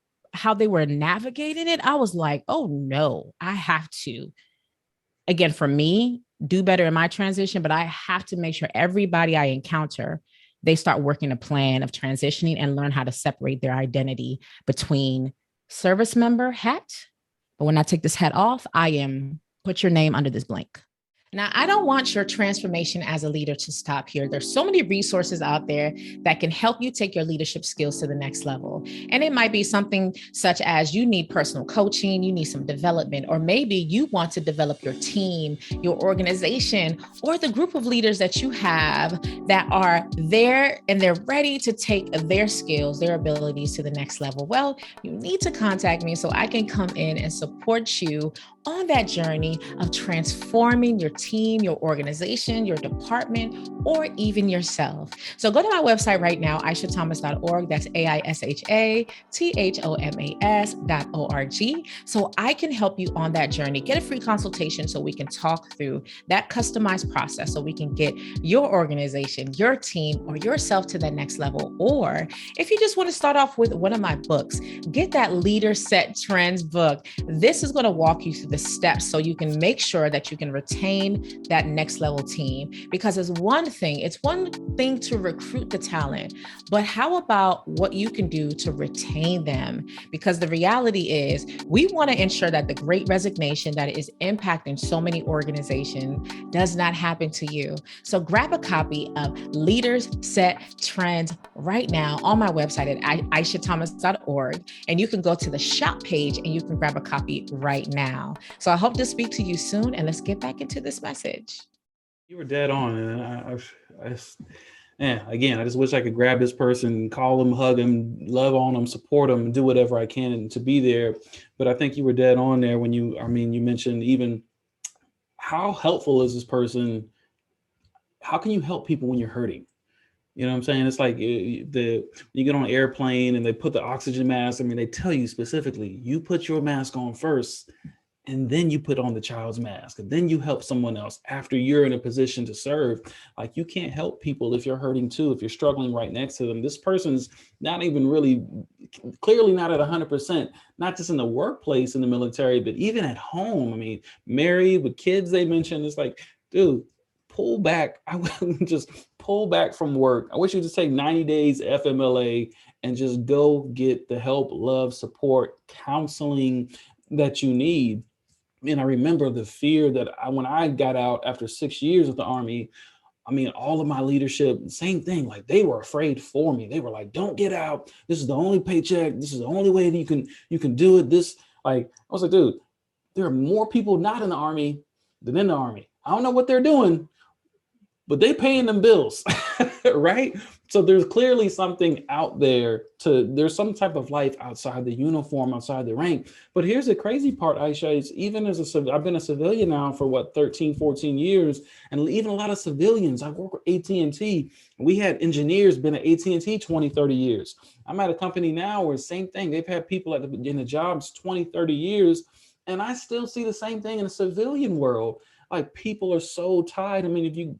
navigating it. I was like, oh no, I have to, again, for me, do better in my transition, but I have to make sure everybody I encounter, they start working a plan of transitioning and learn how to separate their identity between service member hat. But when I take this hat off, I am, put your name under this blank. Now, I don't want your transformation as a leader to stop here. There's so many resources out there that can help you take your leadership skills to the next level. And it might be something such as you need personal coaching, you need some development, or maybe you want to develop your team, your organization, or the group of leaders that you have that are there and they're ready to take their skills, their abilities to the next level. Well, you need to contact me so I can come in and support you on that journey of transforming your team, your organization, your department, or even yourself. So go to my website right now, aishathomas.org. That's AISHATHOMAS.org. So I can help you on that journey. Get a free consultation so we can talk through that customized process so we can get your organization, your team, or yourself to that next level. Or if you just want to start off with one of my books, get that Leader Set Trends book. This is going to walk you through the steps so you can make sure that you can retain that next level team. Because it's one thing to recruit the talent, but how about what you can do to retain them? Because the reality is we want to ensure that the great resignation that is impacting so many organizations does not happen to you. So grab a copy of Leaders Set Trends right now on my website at aishathomas.org, and you can go to the shop page and you can grab a copy right now. So I hope to speak to you soon, and let's get back into this message. You were dead on, and again, I just wish I could grab this person, call them, hug them, love on them, support them, and do whatever I can to be there. But I think you were dead on there when you mentioned even how helpful is this person? How can you help people when you're hurting? You know what I'm saying? It's like you get on an airplane and they put the oxygen mask. I mean, they tell you specifically, you put your mask on first, and then you put on the child's mask, and then you help someone else after you're in a position to serve. Like, you can't help people if you're hurting too, if you're struggling right next to them. This person's not even really, clearly not at 100%, not just in the workplace, in the military, but even at home. I mean, married with kids, they mentioned, it's like, dude, pull back. I would just pull back from work. I wish you just take 90 days FMLA and just go get the help, love, support, counseling that you need. And I remember the fear that when I got out after 6 years of the Army, I mean, all of my leadership, same thing. Like, they were afraid for me. They were like, "Don't get out. This is the only paycheck. This is the only way that you can do it." I was like, dude, there are more people not in the Army than in the Army. I don't know what they're doing, but they paying them bills, right? So there's clearly something out there there's some type of life outside the uniform, outside the rank. But here's the crazy part, Aisha, is even I've been a civilian now for 13, 14 years. And even a lot of civilians, I work with AT&T. We had engineers been at AT&T 20, 30 years. I'm at a company now where same thing. They've had people in the jobs 20, 30 years. And I still see the same thing in the civilian world. Like, people are so tied. I mean, if you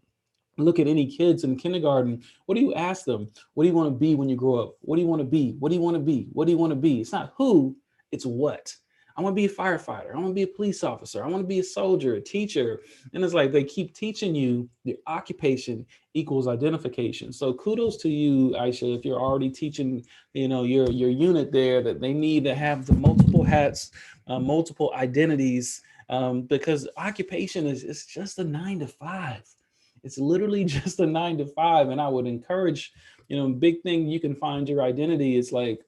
look at any kids in kindergarten, what do you ask them? What do you want to be when you grow up? What do you want to be? What do you want to be? What do you want to be? It's not who, it's what. I want to be a firefighter. I want to be a police officer. I want to be a soldier, a teacher. And it's like they keep teaching you the occupation equals identification. So kudos to you, Aisha, if you're already teaching, your unit there, that they need to have the multiple hats, multiple identities, because occupation is it's just a 9 to 5. It's literally just a 9 to 5. And I would encourage, big thing you can find your identity is like,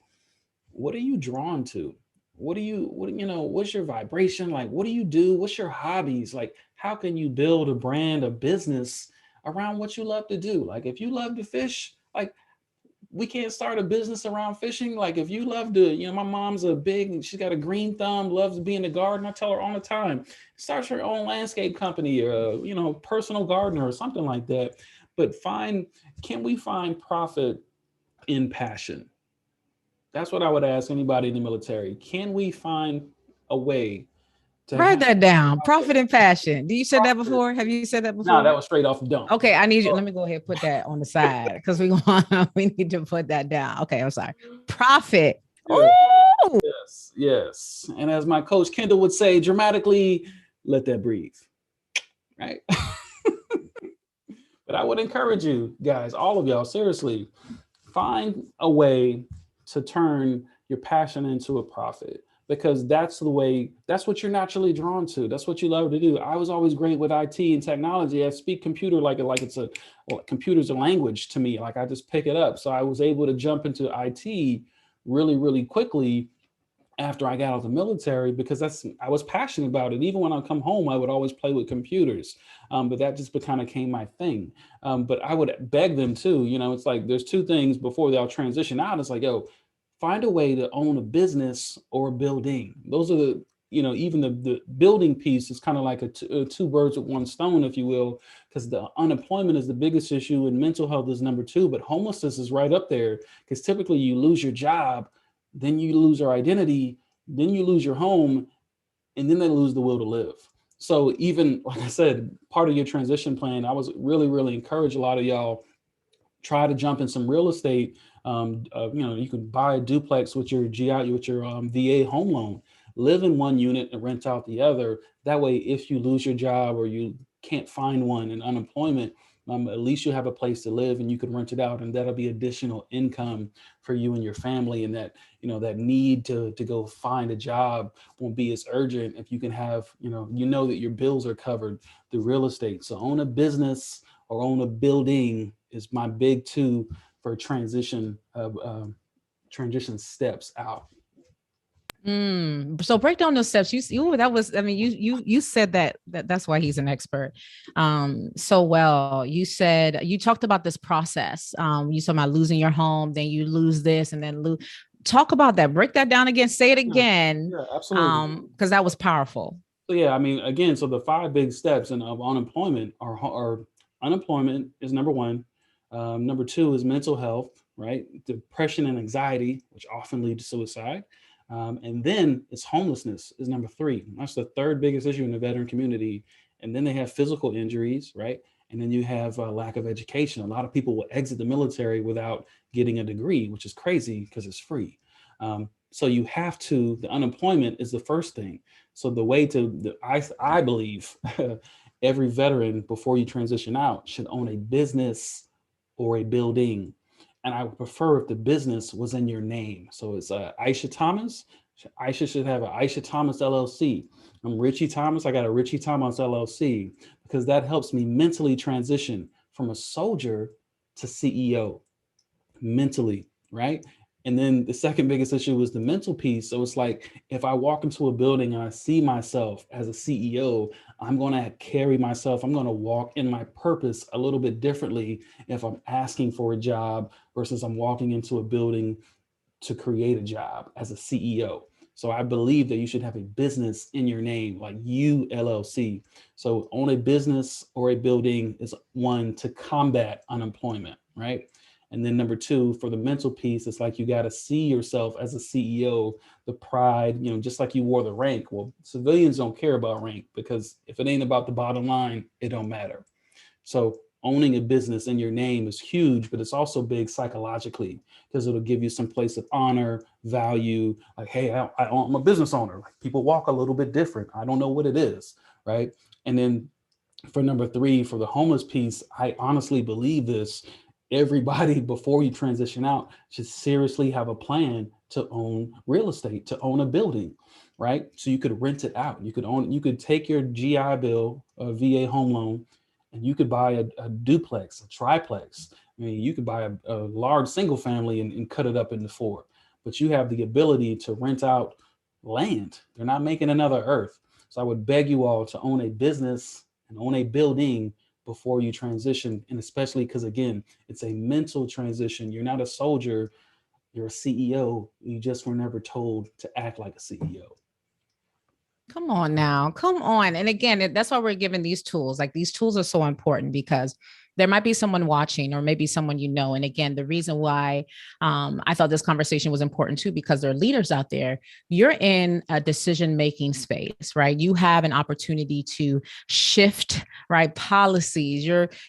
what are you drawn to? What's your vibration? Like, what do you do? What's your hobbies? Like, how can you build a brand, a business around what you love to do? Like, if you love to fish, like, we can't start a business around fishing. Like, if you love to, my mom's she's got a green thumb, loves to be in the garden. I tell her all the time, start her own landscape company or, personal gardener or something like that. But can we find profit in passion? That's what I would ask anybody in the military. Can we find a way to Write have that down. profit? Profit and passion. Do you said that Profit. before? Have you said that No, before? that was straight off the dome. Okay, I need you. Let me go ahead and put that on the side because we need to put that down. Okay, I'm sorry. Profit. Yeah. Oh, Yes, yes. And as my coach Kendall would say, dramatically, let that breathe. Right. But I would encourage you guys, all of y'all, seriously, find a way to turn your passion into a profit, because that's what you're naturally drawn to. That's what you love to do. I was always great with IT and technology. I speak computer like it's computer's a language to me. Like, I just pick it up. So I was able to jump into IT really, really quickly after I got out of the military, because I was passionate about it. Even when I come home, I would always play with computers, but that just kind of became my thing. But I would beg them too. It's like there's two things before they'll transition out. It's like, yo, find a way to own a business or a building. Those are even the building piece is kind of like two birds with one stone, if you will, because the unemployment is the biggest issue and mental health is number two, but homelessness is right up there, because typically you lose your job, then you lose your identity, then you lose your home, and then they lose the will to live. So even, like I said, part of your transition plan, I was really, really encourage a lot of y'all, try to jump in some real estate. You can buy a duplex with your VA home loan, live in one unit and rent out the other. That way, if you lose your job or you can't find one in unemployment, at least you have a place to live and you can rent it out, and that'll be additional income for you and your family. And that need to go find a job won't be as urgent if you can have, that your bills are covered through real estate. So own a business or own a building is my big two for transition steps out. So break down those steps. That was, I mean, you said that's why he's an expert. So well, you talked about this process. You talking about losing your home, then you lose this, and then talk about that. Break that down again. Say it again. Yeah, absolutely. Because that was powerful. So yeah, I mean, again, so the 5 big steps of unemployment are unemployment is number one. Number two is mental health, right? Depression and anxiety, which often lead to suicide. And then it's homelessness is number three. That's the third biggest issue in the veteran community. And then they have physical injuries, right? And then you have a lack of education. A lot of people will exit the military without getting a degree, which is crazy because it's free. So the unemployment is the first thing. So the way I believe every veteran before you transition out should own a business or a building. And I would prefer if the business was in your name. So it's Aisha Thomas. Aisha should have an Aisha Thomas LLC. I'm Ritchie Thomas. I got a Ritchie Thomas LLC, because that helps me mentally transition from a soldier to CEO mentally, right? And then the second biggest issue was the mental piece. So it's like, if I walk into a building and I see myself as a CEO, I'm going to carry myself, I'm going to walk in my purpose a little bit differently if I'm asking for a job versus I'm walking into a building to create a job as a CEO. So I believe that you should have a business in your name, like you LLC. So own a business or a building is one to combat unemployment, right? And then number two, for the mental piece, it's like you got to see yourself as a CEO, the pride, just like you wore the rank. Well, civilians don't care about rank, because if it ain't about the bottom line, it don't matter. So owning a business in your name is huge, but it's also big psychologically, because it'll give you some place of honor, value. Like, hey, I'm a business owner. Like, people walk a little bit different. I don't know what it is, right? And then for number three, for the homeless piece, I honestly believe this. Everybody before you transition out should seriously have a plan to own real estate, to own a building. right? So you could rent it out. You could take your GI Bill, VA home loan, and you could buy a duplex, a triplex. I mean, you could buy a large single family and cut it up into four, but you have the ability to rent out land. They're not making another earth. So I would beg you all to own a business and own a building before you transition. And especially because, again, it's a mental transition. You're not a soldier, you're a CEO. You just were never told to act like a CEO. Come on now. Come on. And again, that's why we're given these tools. Like these tools are so important because there might be someone watching or maybe someone you know. And again, the reason why I thought this conversation was important too, because there are leaders out there. You're in a decision-making space, right? You have an opportunity to shift, right? Policies.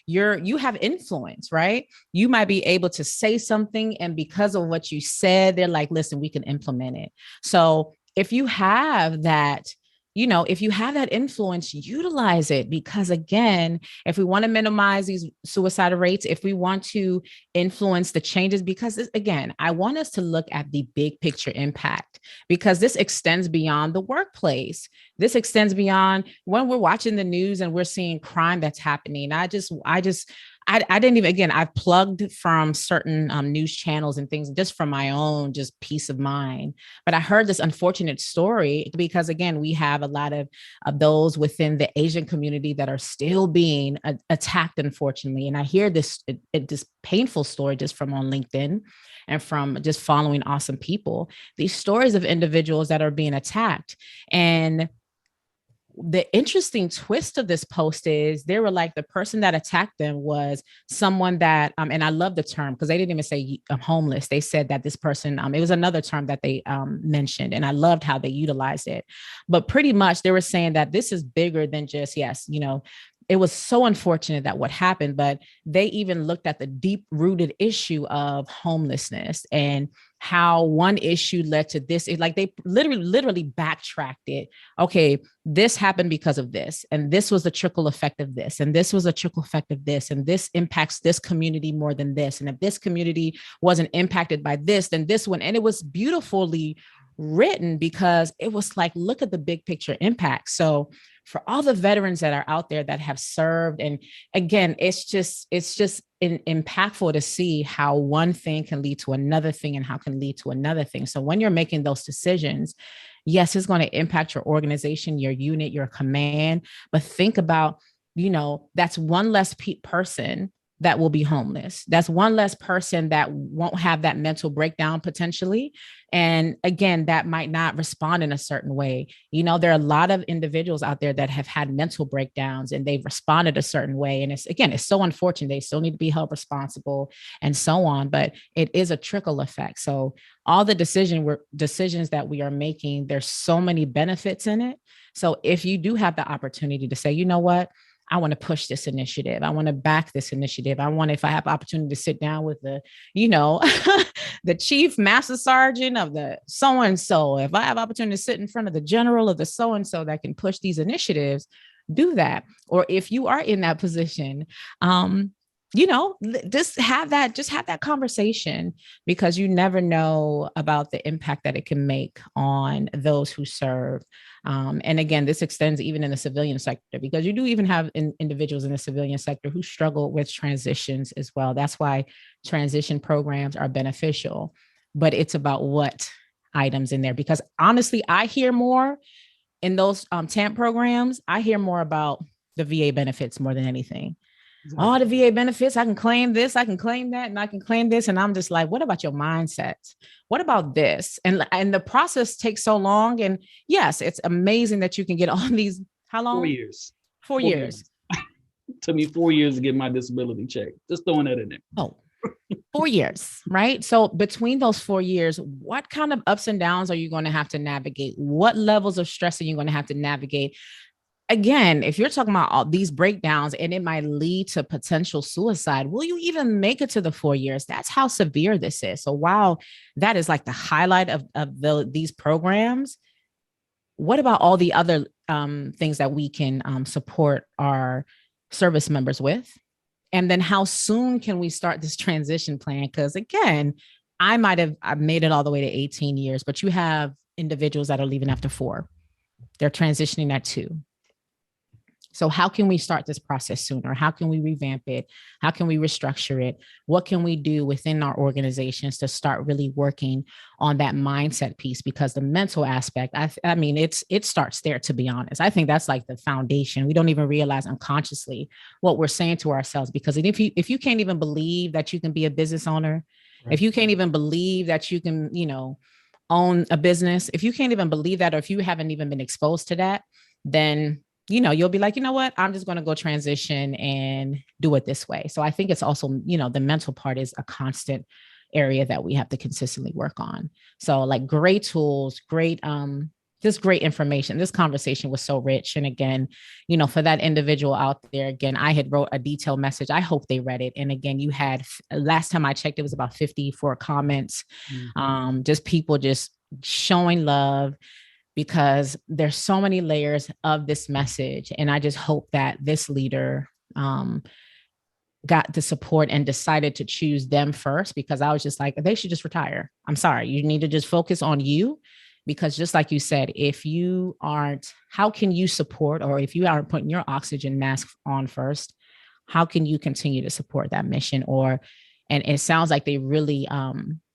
You have influence, right? You might be able to say something, and because of what you said, they're like, listen, we can implement it. So if you have that, if you have that influence, utilize it. Because again, if we want to minimize these suicide rates, if we want to influence the changes, because again, I want us to look at the big picture impact, because this extends beyond the workplace. This extends beyond when we're watching the news and we're seeing crime that's happening. I didn't even, again, I've plugged from certain news channels and things just from my own, just peace of mind. But I heard this unfortunate story because, again, we have a lot of those within the Asian community that are still being attacked, unfortunately. And I hear this painful story just from on LinkedIn and from just following awesome people, these stories of individuals that are being attacked. And the interesting twist of this post is they were like, the person that attacked them was someone that, and I love the term because they didn't even say homeless. They said that this person, it was another term that they mentioned, and I loved how they utilized it. But pretty much they were saying that this is bigger than just, yes, it was so unfortunate that what happened, but they even looked at the deep rooted issue of homelessness and how one issue led to this. Like they literally backtracked it. Okay, this happened because of this, and this was the trickle effect of this, and this was a trickle effect of this, and this impacts this community more than this. And if this community wasn't impacted by this, then this one. And it was beautifully written because it was like, look at the big picture impact. So for all the veterans that are out there that have served, and again, it's just impactful to see how one thing can lead to another thing and how it can lead to another thing. So when you're making those decisions, yes, it's going to impact your organization, your unit, your command, but think about, that's one less person that will be homeless. That's one less person that won't have that mental breakdown potentially. And again, that might not respond in a certain way. There are a lot of individuals out there that have had mental breakdowns and they've responded a certain way. And it's so unfortunate. They still need to be held responsible and so on, but it is a trickle effect. So all the decisions that we are making, there's so many benefits in it. So if you do have the opportunity to say, you know what, I want to push this initiative. I want to back this initiative. If I have opportunity to sit down with the, the chief master sergeant of the so-and-so, if I have opportunity to sit in front of the general of the so-and-so that can push these initiatives, do that. Or if you are in that position, just have that conversation, because you never know about the impact that it can make on those who serve. And again, this extends even in the civilian sector, because you do even have individuals in the civilian sector who struggle with transitions as well. That's why transition programs are beneficial, but it's about what items in there, because honestly, I hear more in those TAMP programs. I hear more about the VA benefits more than anything. Exactly. All the VA benefits, I can claim this, I can claim that, and I can claim this. And I'm just like, what about your mindset? What about this? And the process takes so long. And yes, it's amazing that you can get all these, how long? 4 years. 4 years. It took me 4 years to get my disability check. Just throwing that in there. Oh, 4 years, right? So between those 4 years, what kind of ups and downs are you going to have to navigate? What levels of stress are you going to have to navigate? Again, if you're talking about all these breakdowns and it might lead to potential suicide, will you even make it to the 4 years? That's how severe this is. So while that is like the highlight of these programs, what about all the other things that we can support our service members with? And then how soon can we start this transition plan? Because again, I made it all the way to 18 years, but you have individuals that are leaving after 4. They're transitioning at 2. So how can we start this process sooner? How can we revamp it? How can we restructure it? What can we do within our organizations to start really working on that mindset piece? Because the mental aspect, I mean, it starts there, to be honest. I think that's like the foundation. We don't even realize unconsciously what we're saying to ourselves, because if you can't even believe that you can be a business owner, right, if you can't even believe that you can, own a business, if you can't even believe that, or if you haven't even been exposed to that, then you'll be like, you know what, I'm just going to go transition and do it this way. So I think it's also, the mental part is a constant area that we have to consistently work on. So like great tools, just great information. This conversation was so rich. And again, for that individual out there, again, I had wrote a detailed message. I hope they read it. And again, you had, last time I checked, it was about 54 comments, just people just showing love, because there's so many layers of this message. And I just hope that this leader got the support and decided to choose them first, because I was just like, they should just retire. I'm sorry. You need to just focus on you, because just like you said, if you aren't, how can you support, or if you aren't putting your oxygen mask on first, how can you continue to support that mission? And it sounds like they really,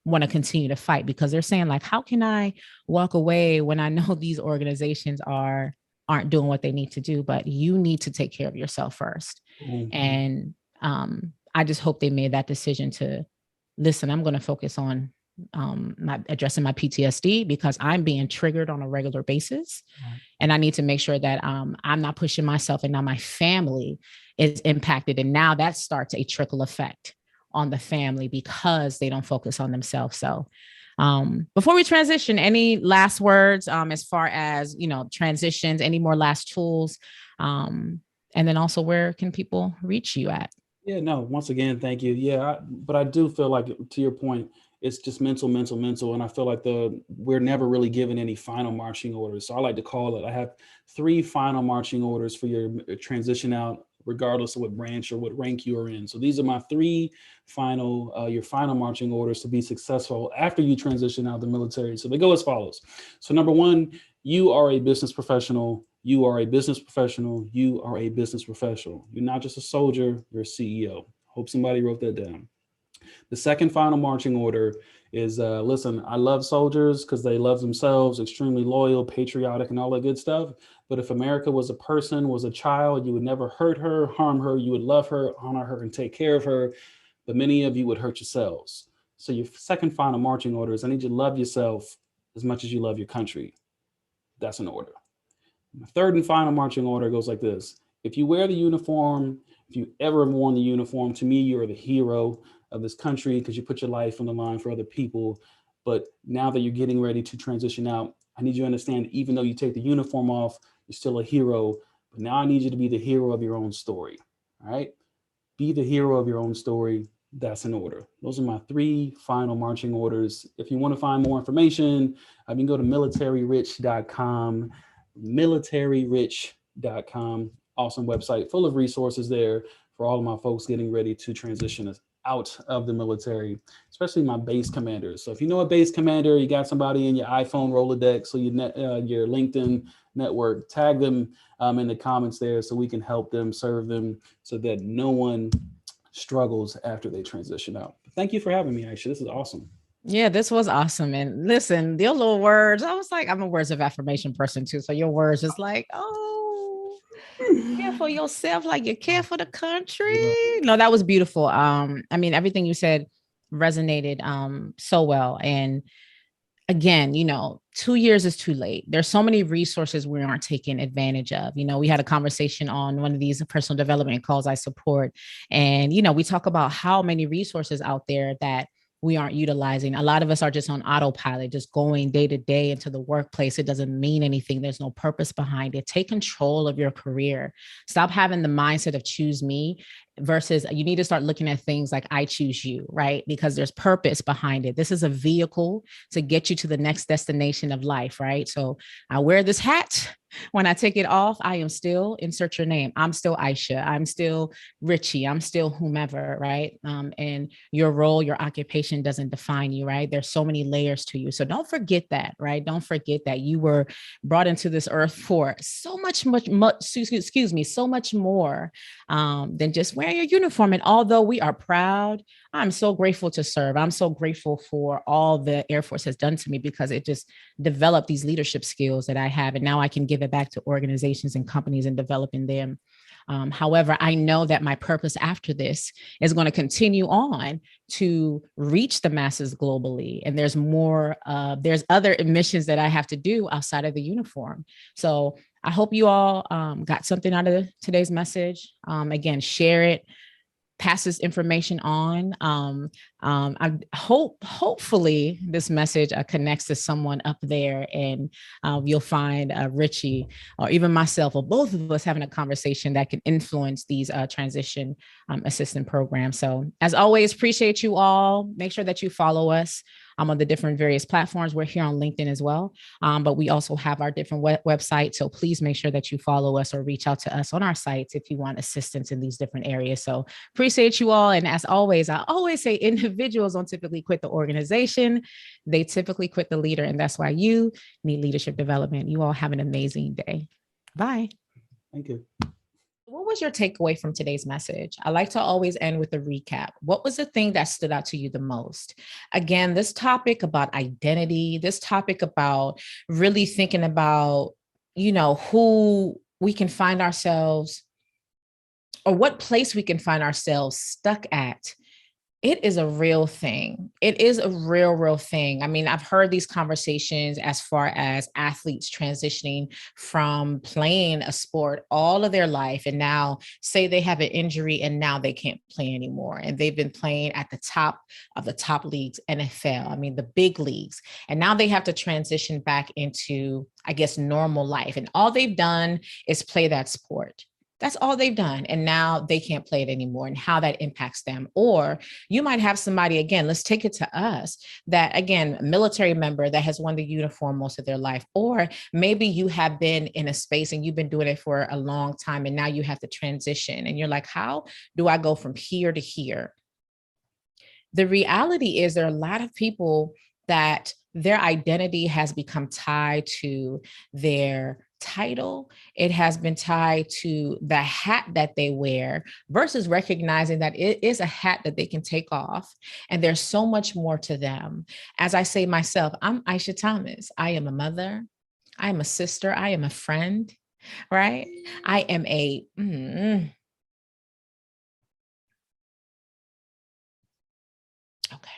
want to continue to fight, because they're saying like, how can I walk away when I know these organizations aren't doing what they need to do? But you need to take care of yourself first. Mm-hmm. And I just hope they made that decision to listen. I'm going to focus on addressing my PTSD, because I'm being triggered on a regular basis. Right. And I need to make sure that I'm not pushing myself, and now my family is impacted. And now that starts a trickle effect on the family, because they don't focus on themselves. So before we transition, any last words as far as, transitions, any more last tools? And then also, where can people reach you at? Yeah, no, once again, thank you. Yeah, but I do feel like, to your point, it's just mental. And I feel like we're never really given any final marching orders. So I like to call it, I have 3 final marching orders for your transition out, regardless of what branch or what rank you are in. So these are my 3 your final marching orders to be successful after you transition out of the military. So they go as follows. So number 1, you are a business professional. You are a business professional. You are a business professional. You're not just a soldier, you're a CEO. Hope somebody wrote that down. The second final marching order is, listen, I love soldiers because they love themselves, extremely loyal, patriotic, and all that good stuff. But if America was a person, was a child, you would never hurt her, harm her. You would love her, honor her, and take care of her. But many of you would hurt yourselves. So your second final marching order is, I need you to love yourself as much as you love your country. That's an order. The third and final marching order goes like this. If you wear the uniform, if you ever worn the uniform, to me, you're the hero of this country, because you put your life on the line for other people. But now that you're getting ready to transition out, I need you to understand, even though you take the uniform off, you're still a hero. But now I need you to be the hero of your own story. All right? Be the hero of your own story. That's an order. Those are my 3 final marching orders. If you want to find more information, you can go to militaryrich.com. militaryrich.com. Awesome website full of resources there for all of my folks getting ready to transition out of the military, especially my base commanders. So if you know a base commander, you got somebody in your iPhone Rolodex, so your LinkedIn network, tag them in the comments there so we can help them, serve them, so that no one struggles after they transition out. Thank you for having me, Aisha. This is awesome. Yeah, this was awesome. And listen, your little words, I was like, I'm a words of affirmation person too. So your words is like, oh, care for yourself like you care for the country. Yeah. No, that was beautiful. I mean, everything you said resonated so well. And again, 2 years is too late. There's so many resources we aren't taking advantage of. We had a conversation on one of these personal development calls I support. And, we talk about how many resources out there that we aren't utilizing. A lot of us are just on autopilot, just going day to day into the workplace. It doesn't mean anything. There's no purpose behind it. Take control of your career. Stop having the mindset of choose me, versus you need to start looking at things like I choose you, right? Because there's purpose behind it. This is a vehicle to get you to the next destination of life, right? So I wear this hat When I take it off, I am still, insert your name. I'm still Aisha. I'm still Ritchie. I'm still whomever, right? And your role, your occupation doesn't define you, right? There's so many layers to you. So don't forget that, right? Don't forget that you were brought into this earth for so much, excuse me, so much more than just wearing your uniform. And although we are proud, I'm so grateful to serve. I'm so grateful for all the Air Force has done to me because it just developed these leadership skills that I have. And now I can give it back to organizations and companies and developing them. However, I know that my purpose after this is going to continue on to reach the masses globally. And there's more, there's other missions that I have to do outside of the uniform. So I hope you all got something out of today's message. Again, share it, pass this information on. I hopefully this message connects to someone up there, and you'll find Ritchie or even myself or both of us having a conversation that can influence these transition assistant programs. So as always, appreciate you all. Make sure that you follow us on the different various platforms. We're here on LinkedIn as well, but we also have our different websites. So please make sure that you follow us or reach out to us on our sites if you want assistance in these different areas. So appreciate you all. And as always, I always say individuals don't typically quit the organization. They typically quit the leader. And that's why you need leadership development. You all have an amazing day. Bye. Thank you. What was your takeaway from today's message? I like to always end with a recap. What was the thing that stood out to you the most? Again, this topic about identity, this topic about really thinking about, who we can find ourselves or what place we can find ourselves stuck at. It is a real thing. It is a real thing. I mean, I've heard these conversations as far as athletes transitioning from playing a sport all of their life and now say they have an injury and now they can't play anymore. And they've been playing at the top of the top leagues, NFL, I mean, the big leagues. And now they have to transition back into, I guess, normal life. And all they've done is play that sport. That's all they've done. And now they can't play it anymore and how that impacts them. Or you might have somebody, again, let's take it to us, that again, military member that has worn the uniform most of their life. Or maybe you have been in a space and you've been doing it for a long time and now you have to transition. And you're like, how do I go from here to here? The reality is there are a lot of people that their identity has become tied to their title. It has been tied to the hat that they wear versus recognizing that it is a hat that they can take off. And there's so much more to them. As I say myself, I'm Aisha Thomas. I am a mother. I am a sister. I am a friend, right? I am a, okay.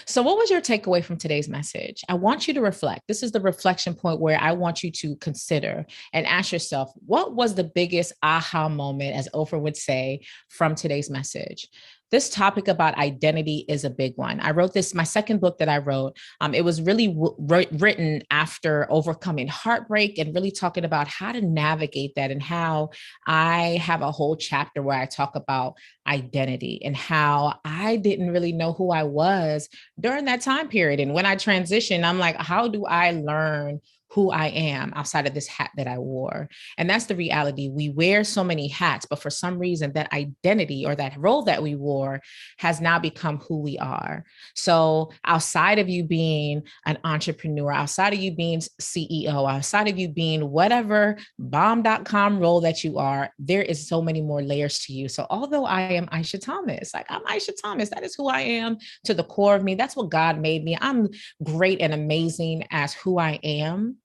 So, what was your takeaway from today's message? I want you to reflect. This is the reflection point where I want you to consider and ask yourself, what was the biggest aha moment, as Oprah would say, from today's message? This topic about identity is a big one. I wrote this, my second book that I wrote. It was really written after overcoming heartbreak and really talking about how to navigate that, and how I have a whole chapter where I talk about identity and how I didn't really know who I was during that time period. And when I transitioned, I'm like, how do I learn who I am outside of this hat that I wore? And that's the reality. We wear so many hats, but for some reason, that identity or that role that we wore has now become who we are. So outside of you being an entrepreneur, outside of you being CEO, outside of you being whatever bomb.com role that you are, there is so many more layers to you. So although I am Aisha Thomas, like I'm Aisha Thomas, that is who I am to the core of me. That's what God made me. I'm great and amazing as who I am.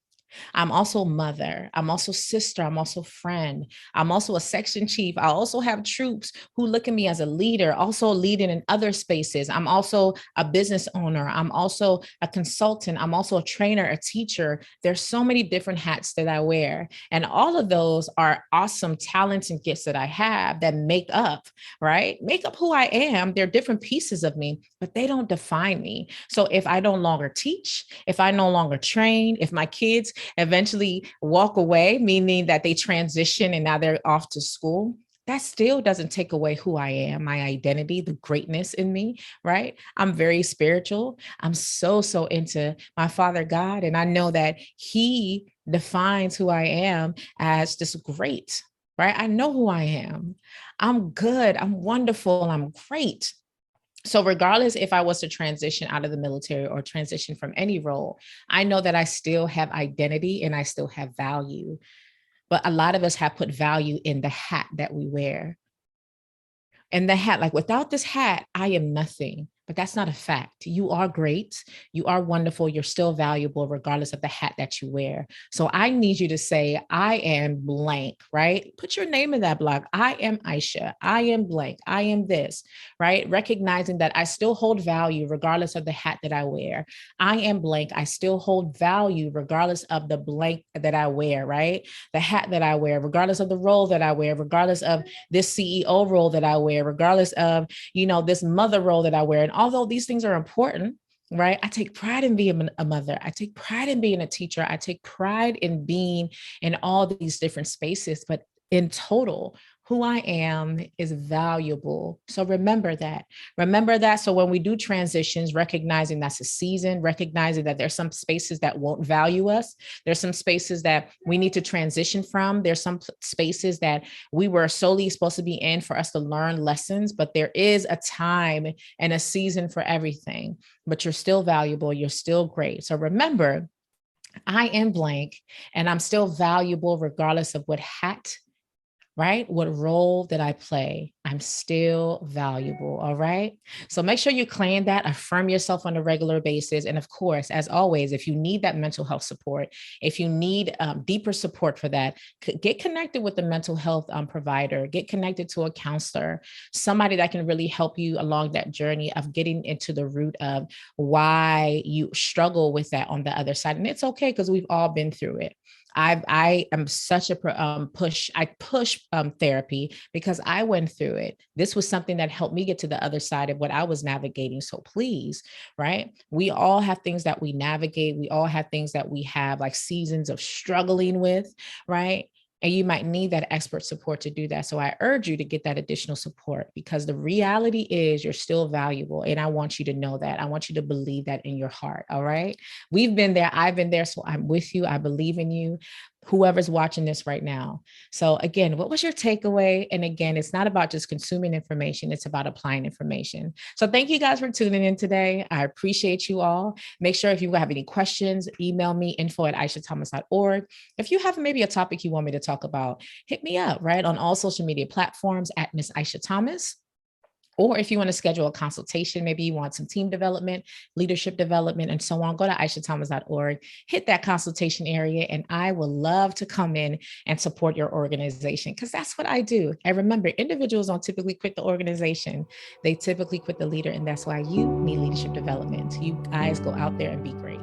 I'm also mother. I'm also sister. I'm also friend. I'm also a section chief. I also have troops who look at me as a leader, also leading in other spaces. I'm also a business owner. I'm also a consultant. I'm also a trainer, a teacher. There's so many different hats that I wear. And all of those are awesome talents and gifts that I have that make up, right? Make up who I am. They're different pieces of me, but they don't define me. So if I no longer teach, if I no longer train, if my kids eventually walk away, meaning that they transition and now they're off to school, that still doesn't take away who I am, my identity, the greatness in me, right? I'm very spiritual. I'm so into my Father God. And I know that He defines who I am as this great, right? I know who I am. I'm good. I'm wonderful. I'm great. So regardless if I was to transition out of the military or transition from any role, I know that I still have identity and I still have value. But a lot of us have put value in the hat that we wear. And the hat, like without this hat, I am nothing. But that's not a fact. You are great. You are wonderful. You're still valuable, regardless of the hat that you wear. So I need you to say, I am blank, right? Put your name in that block. I am Aisha. I am blank. I am this, right? Recognizing that I still hold value, regardless of the hat that I wear. I am blank. I still hold value, regardless of the blank that I wear, right? The hat that I wear, regardless of the role that I wear, regardless of this CEO role that I wear, regardless of, this mother role that I wear. And although these things are important, right? I take pride in being a mother. I take pride in being a teacher. I take pride in being in all these different spaces. But in total, who I am is valuable. So remember that. Remember that. So when we do transitions, recognizing that's a season, recognizing that there's some spaces that won't value us. There's some spaces that we need to transition from. There's some spaces that we were solely supposed to be in for us to learn lessons, but there is a time and a season for everything. But you're still valuable. You're still great. So remember, I am blank and I'm still valuable regardless of what hat, right? What role that I play, I'm still valuable. All right. So make sure you claim that, affirm yourself on a regular basis. And of course, as always, if you need that mental health support, if you need deeper support for that, get connected with the mental health provider, get connected to a counselor, somebody that can really help you along that journey of getting into the root of why you struggle with that on the other side. And it's okay because we've all been through it. I am such a push. I push therapy because I went through it. This was something that helped me get to the other side of what I was navigating. So please, right? We all have things that we navigate. We all have things that we have like seasons of struggling with, right? And you might need that expert support to do that. So I urge you to get that additional support because the reality is you're still valuable. And I want you to know that. I want you to believe that in your heart. All right. We've been there. I've been there. So I'm with you. I believe in you. Whoever's watching this right now. So again, what was your takeaway? And again, it's not about just consuming information. It's about applying information. So thank you guys for tuning in today. I appreciate you all. Make sure if you have any questions, email me info@aishathomas.org. If you have maybe a topic you want me to talk about, hit me up, right? On all social media platforms at Miss Aisha Thomas. Or if you want to schedule a consultation, maybe you want some team development, leadership development, and so on, go to aishathomas.org, hit that consultation area, and I will love to come in and support your organization because that's what I do. And remember, individuals don't typically quit the organization. They typically quit the leader, and that's why you need leadership development. You guys go out there and be great.